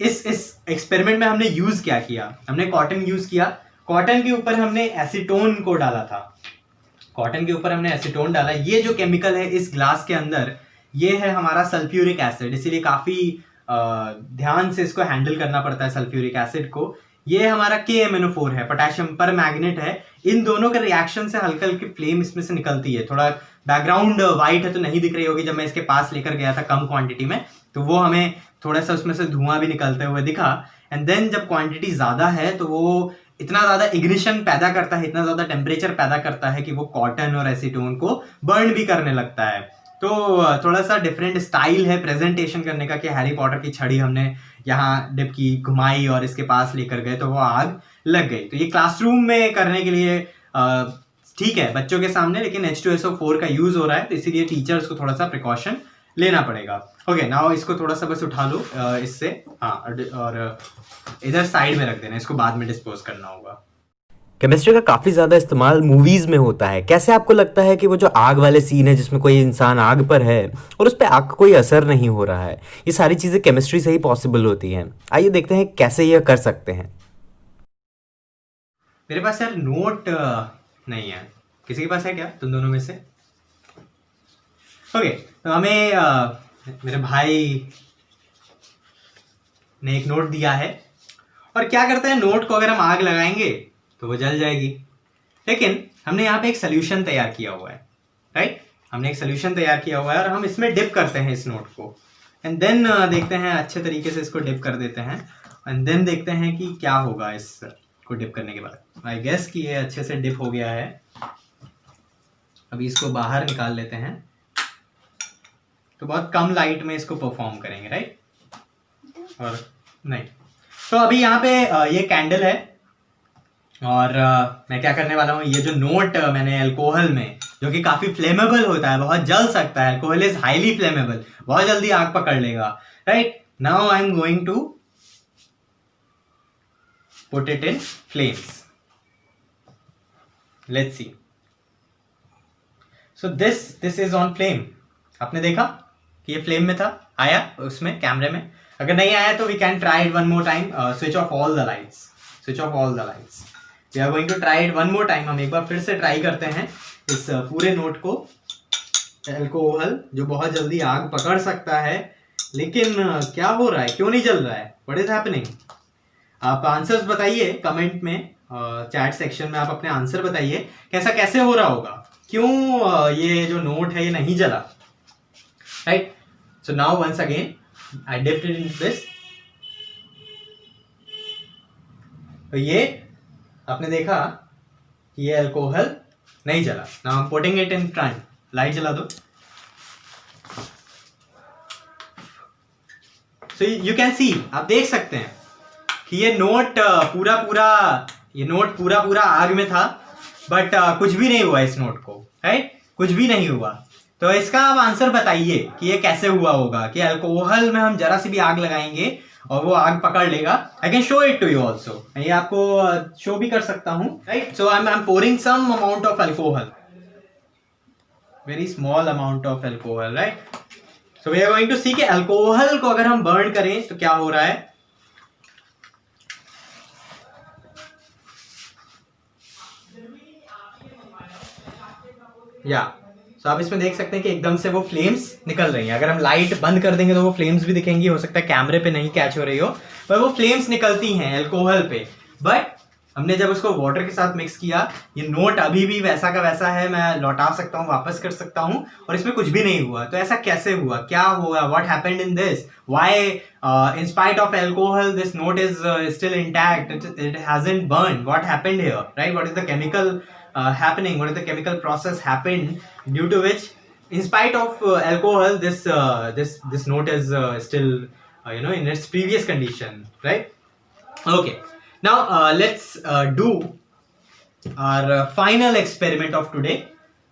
A: इस एक्सपेरिमेंट में हमने यूज़ क्या किया? हमने कॉटन यूज़ किया। कॉटन के ऊपर हमने एसीटोन को डाला था। कॉटन के ऊपर हमने एसीटोन डाला। ये जो केमिकल है इस ग्लास के अंदर, ये है हमारा सल्फ्यूरिक एसिड, इसीलिए काफ़ी ध्यान से इसको हैंडल करना पड़ता है सल्फ्यूरिक एसिड को। ये हमारा KMnO4 है, पोटेशियम पर मैग्नेट है। इन दोनों के रिएक्शन से हल्की हल्की फ्लेम इसमें से निकलती है। थोड़ा बैकग्राउंड वाइट है तो नहीं दिख रही होगी, जब मैं इसके पास लेकर गया था कम क्वांटिटी में तो वो हमें थोड़ा सा उसमें से धुआं भी निकलते हुए दिखा। एंड देन जब क्वांटिटी ज़्यादा है तो वो इतना ज़्यादा इग्निशन पैदा करता है, इतना ज़्यादा टेम्परेचर पैदा करता है कि वो कॉटन और एसीटोन को बर्न भी करने लगता है। तो थोड़ा सा डिफरेंट स्टाइल है प्रेजेंटेशन करने का कि हैरी पॉटर की छड़ी हमने यहाँ डिप की, घुमाई और इसके पास लेकर गए तो वो आग लग गई। तो ये क्लासरूम में करने के लिए ठीक है बच्चों के सामने, लेकिन H2SO4 का यूज़ हो रहा है तो इसीलिए टीचर्स को थोड़ा सा प्रिकॉशन लेना पड़ेगा। ओके, नाउ इसको थोड़ा सा बस उठा लो इससे, हाँ, और इधर साइड में रख देना, इसको बाद में डिस्पोज करना होगा।
B: केमिस्ट्री का काफ़ी ज़्यादा इस्तेमाल मूवीज़ में होता है। कैसे आपको लगता है कि वो जो आग वाले सीन है जिसमें कोई इंसान आग पर है और उस पर आग का कोई असर नहीं हो रहा है, ये सारी चीज़ें केमिस्ट्री से ही पॉसिबल होती हैं। आइए देखते हैं कैसे ये कर सकते हैं।
A: मेरे पास यार नोट नहीं है, किसी के पास है क्या तुम दोनों में से? ओके, तो हमें मेरे भाई ने एक नोट दिया है और क्या करते हैं, नोट को अगर हम आग लगाएंगे तो वो जल जाएगी। लेकिन हमने यहाँ पे एक सोल्यूशन तैयार किया हुआ है, राइट? हमने एक सोल्यूशन तैयार किया हुआ है और हम इसमें डिप करते हैं इस नोट को। एंड देन देखते हैं, अच्छे तरीके से इसको डिप कर देते हैं एंड देन देखते हैं कि क्या होगा इसको डिप करने के बाद। आई गेस कि ये अच्छे से डिप हो गया है। अभी इसको बाहर निकाल लेते हैं। तो बहुत कम लाइट में इसको परफॉर्म करेंगे, राइट? और नहीं, तो अभी यहाँ पे ये कैंडल है और मैं क्या करने वाला हूँ, ये जो नोट मैंने अल्कोहल में, जो कि काफ़ी फ्लेमेबल होता है, बहुत जल सकता है, अल्कोहल इज हाईली फ्लेमेबल, बहुत जल्दी आग पकड़ लेगा, right? Now I am going to put it in flames. Let's see. So this is on flame. आपने देखा कि ये फ्लेम में था, आया उसमें कैमरे में? अगर नहीं आया तो we can try it one more time. Switch off all the lights, switch off all the lights. We are going to try it one more time. हम एक बार फिर से ट्राई करते हैं इस पूरे नोट को। अल्कोहल जो बहुत जल्दी आग पकड़ सकता है, लेकिन क्या हो रहा है, क्यों नहीं जल रहा है? What is happening? आप आंसर्स बताइए कमेंट में, चैट सेक्शन में आप अपने आंसर बताइए, कैसा कैसे हो रहा होगा, क्यों ये जो नोट है ये नहीं जला, right? So now once again I dipped it in this. तो ये आपने देखा कि ये अल्कोहल नहीं जला। Now I am putting it in front. Light जला दो। सो यू कैन सी, आप देख सकते हैं कि ये नोट पूरा पूरा आग में था, बट कुछ भी नहीं हुआ इस नोट को, राइट? कुछ भी नहीं हुआ। तो इसका आप आंसर बताइए कि ये कैसे हुआ होगा कि अल्कोहल में हम जरा सी भी आग लगाएंगे और वो आग पकड़ लेगा। I can show it to you also, मैं ये आपको शो भी कर सकता हूँ, right? So I am pouring some amount of alcohol, very small amount of alcohol, right? So we are going to see कि अल्कोहल को अगर हम बर्न करें तो क्या हो रहा है। या तो आप इसमें देख सकते हैं कि एकदम से वो फ्लेम्स निकल रही हैं। अगर हम लाइट बंद कर देंगे तो वो फ्लेम्स भी दिखेंगी, हो सकता है कैमरे पे नहीं कैच हो रही हो, पर वो फ्लेम्स निकलती हैं अल्कोहल पे। बट हमने जब उसको वाटर के साथ मिक्स किया, ये नोट अभी भी वैसा का वैसा है, मैं लौटा सकता हूँ, वापस कर सकता हूँ, और इसमें कुछ भी नहीं हुआ। तो ऐसा कैसे हुआ, क्या हुआ, what happened in this, why in spite of alcohol this note is still intact, it hasn't burn, what happened here, right? What is the chemical happening, what is the chemical process happened due to which in spite of alcohol this note is still in its previous condition, right? Okay, Now let's do our final experiment of today,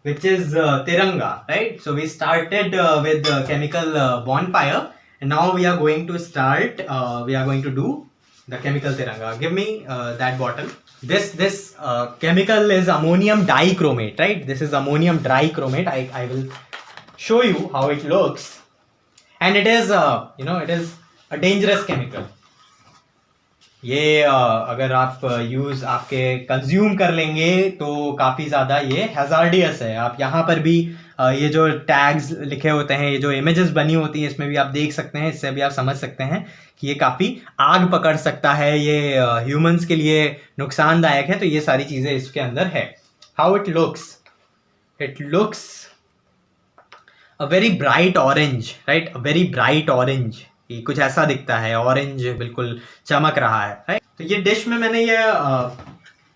A: which is Tiranga, right? So we started with chemical bonfire, and now we are going to start. We are going to do the chemical Tiranga. Give me that bottle. This chemical is ammonium dichromate, right? This is ammonium dichromate. I will show you how it looks, and it is it is a dangerous chemical. ये अगर आप use आपके consume कर लेंगे तो काफ़ी ज़्यादा ये हैजार्डियस है। आप यहाँ पर भी ये जो टैग्स लिखे होते हैं, ये जो इमेजेस बनी होती हैं, इसमें भी आप देख सकते हैं, इससे भी आप समझ सकते हैं कि ये काफ़ी आग पकड़ सकता है, ये ह्यूमंस के लिए नुकसानदायक है। तो ये सारी चीज़ें इसके अंदर है। How it looks a very bright orange, right? A very bright orange, ये कुछ ऐसा दिखता है, ऑरेंज बिल्कुल चमक रहा है, राइट? तो ये डिश में मैंने ये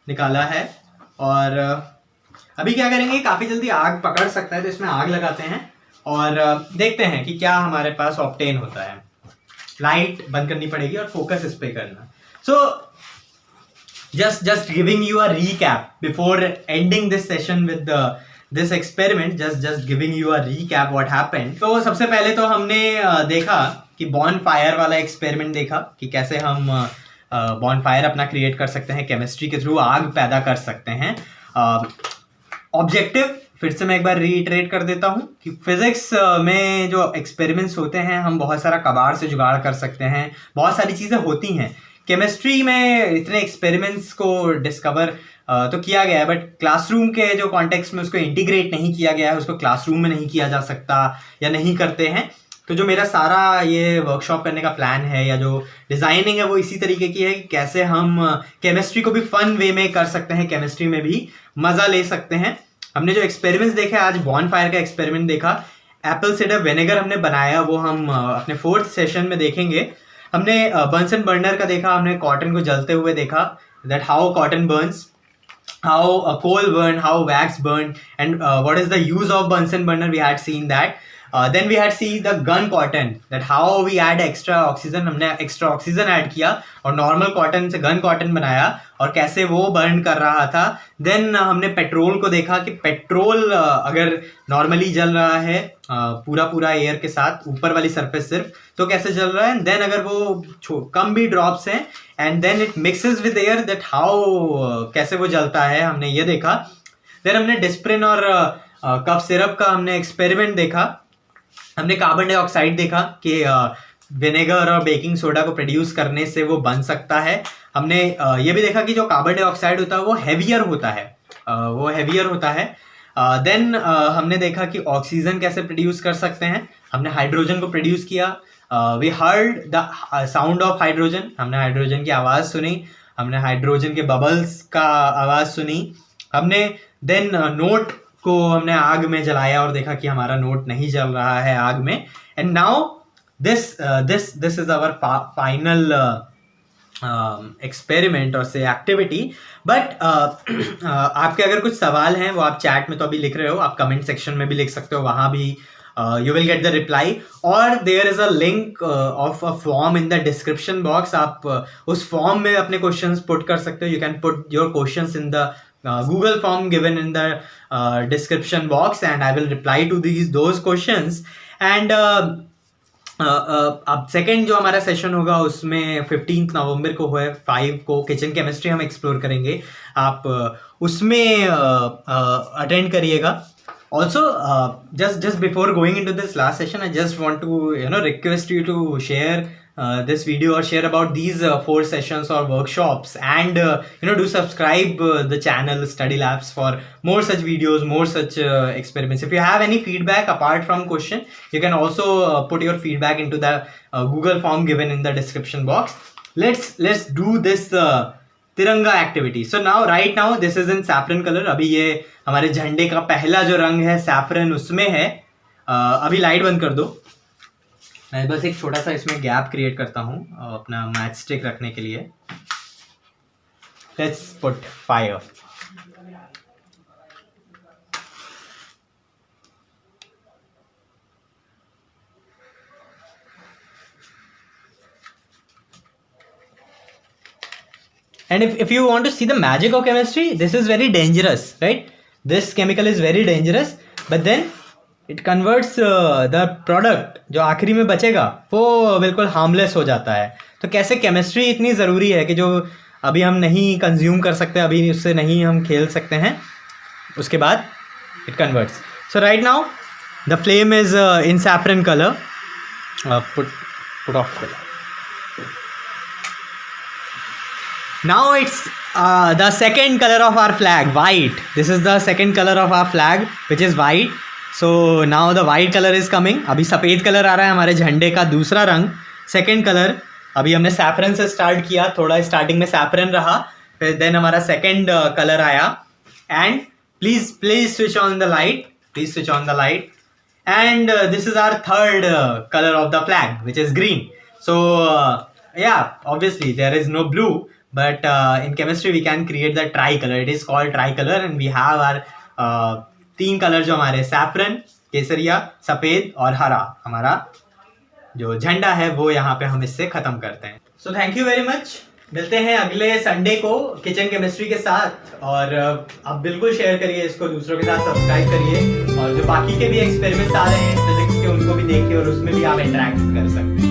A: निकाला है, और अभी क्या करेंगे, काफ़ी जल्दी आग पकड़ सकता है, तो इसमें आग लगाते हैं और देखते हैं कि क्या हमारे पास ऑब्टेन होता है। लाइट बंद करनी पड़ेगी और फोकस इस पे करना। सो just giving you a recap before ending this session with this experiment, just giving you a recap what happened। तो सबसे पहले तो हमने देखा कि बॉनफायर वाला एक्सपेरिमेंट देखा कि कैसे हम बॉनफायर अपना क्रिएट कर सकते हैं, केमिस्ट्री के थ्रू आग पैदा कर सकते हैं। ऑब्जेक्टिव फिर से मैं एक बार रीइटरेट कर देता हूँ कि फिजिक्स में जो एक्सपेरिमेंट्स होते हैं, हम बहुत सारा कबाड़ से जुगाड़ कर सकते हैं, बहुत सारी चीज़ें होती हैं। केमिस्ट्री में इतने एक्सपेरिमेंट्स को डिस्कवर तो किया गया है, बट क्लासरूम के जो कॉन्टेक्स्ट में उसको इंटीग्रेट नहीं किया गया है, उसको क्लासरूम में नहीं किया जा सकता या नहीं करते हैं। तो जो मेरा सारा ये वर्कशॉप करने का प्लान है या जो डिज़ाइनिंग है वो इसी तरीके की है कि कैसे हम केमिस्ट्री को भी फन वे में कर सकते हैं, केमिस्ट्री में भी मज़ा ले सकते हैं। हमने जो एक्सपेरिमेंट्स देखे, आज बॉनफायर का एक्सपेरिमेंट देखा, एप्पल सिडर विनेगर हमने बनाया, वो हम अपने 4th सेशन में देखेंगे। हमने बर्नसन बर्नर का देखा, हमने कॉटन को जलते हुए देखा, that how cotton Burns, how coal burn, how wax burn, and what is the use of Bunsen burner. We had seen that. Then we had seen the gun cotton, that how we add extra oxygen. हमने extra oxygen add किया और normal cotton से gun cotton बनाया और कैसे वो burn कर रहा था। Then हमने पेट्रोल को देखा कि पेट्रोल अगर normally जल रहा है पूरा एयर के साथ, ऊपर वाली सरफेस सिर्फ, तो कैसे जल रहा है। देन अगर वो कम भी ड्रॉप्स हैं and then it mixes with air, that how कैसे वो जलता है, हमने ये देखा। देन हमने डिस्प्रिन और कफ सिरप का हमने एक्सपेरिमेंट देखा। हमने कार्बन डाइऑक्साइड देखा कि विनेगर और बेकिंग सोडा को प्रोड्यूस करने से वो बन सकता है। हमने ये भी देखा कि जो कार्बन डाइऑक्साइड होता है वो हैवियर होता है, देन हमने देखा कि ऑक्सीजन कैसे प्रोड्यूस कर सकते हैं। हमने हाइड्रोजन को प्रोड्यूस किया। We heard the sound of hydrogen, हमने हाइड्रोजन की आवाज़ सुनी, हमने हाइड्रोजन के बबल्स का आवाज़ सुनी। हमने देन नोट को हमने आग में जलाया और देखा कि हमारा नोट नहीं जल रहा है आग में। And now this is our final experiment और से एक्टिविटी। बट आपके अगर कुछ सवाल हैं वो आप चैट में तो अभी लिख रहे हो, आप कमेंट सेक्शन में भी लिख सकते हो, वहाँ भी you will get the reply, or there is a link of a form in the description box। आप उस फॉर्म में अपने क्वेश्चंस पुट कर सकते हो। You can put your questions in the Google form given in the description box and I will reply to those questions। and अब second जो हमारा सेशन होगा उसमें 15 नवंबर को है, 5 को किचन केमिस्ट्री हम एक्सप्लोर करेंगे। आप उसमें अटेंड करिएगा। Also, just before going into this last session, I just want to request you to share this video or share about these 4 sessions or workshops, and do subscribe the channel Study Labs for more such videos, more such experiments. If you have any feedback apart from question, you can also put your feedback into the Google form given in the description box. Let's do this तिरंगा activity. So now right now this is in saffron colour. अभी ये हमारे झंडे का पहला जो रंग है सैफरन, उसमें है। अभी लाइट बंद कर दो। मैं बस एक छोटा सा इसमें गैप क्रिएट करता हूँ अपना मैच स्टिक रखने के लिए। Let's put fire. And if you want to see the magic of chemistry, this is very dangerous, right? This chemical is very dangerous, but then it converts the product जो आखिरी में बचेगा वो बिल्कुल harmless हो जाता है. तो कैसे केमिस्ट्री इतनी ज़रूरी है कि जो अभी हम नहीं कंज्यूम कर सकते, अभी उससे नहीं हम खेल सकते हैं, उसके बाद it converts. So right now the flame is in saffron color. Put off color. Now it's the second color of our flag, white. This is the second color of our flag, which is white. So now the white color is coming. अभी सफ़ेद colour आ रहा है हमारे झंडे का दूसरा रंग, second colour. अभी हमने सैफरन से स्टार्ट किया, थोड़ा स्टार्टिंग में सैफरन रहा, फिर देन हमारा सेकेंड कलर आया. And please switch on the light, please switch on the light. And this is our third color of the flag, which is green. So yeah, obviously there is no blue, but in chemistry we can create the tricolor. It is called tricolor, and we have our तीन colour जो हमारे saffron, केसरिया, सफ़ेद और हरा, हमारा जो झंडा है वो यहाँ पे हम इससे ख़त्म करते हैं. सो थैंक यू वेरी मच. मिलते हैं अगले संडे को किचन केमिस्ट्री के साथ. और आप बिल्कुल शेयर करिए इसको, दूसरों के साथ सब्सक्राइब करिए, और जो बाकी के भी एक्सपेरिमेंट्स आ रहे हैं फिजिक्स के उनको भी देखिए, और उसमें भी आप इंटरेक्ट कर सकते हैं.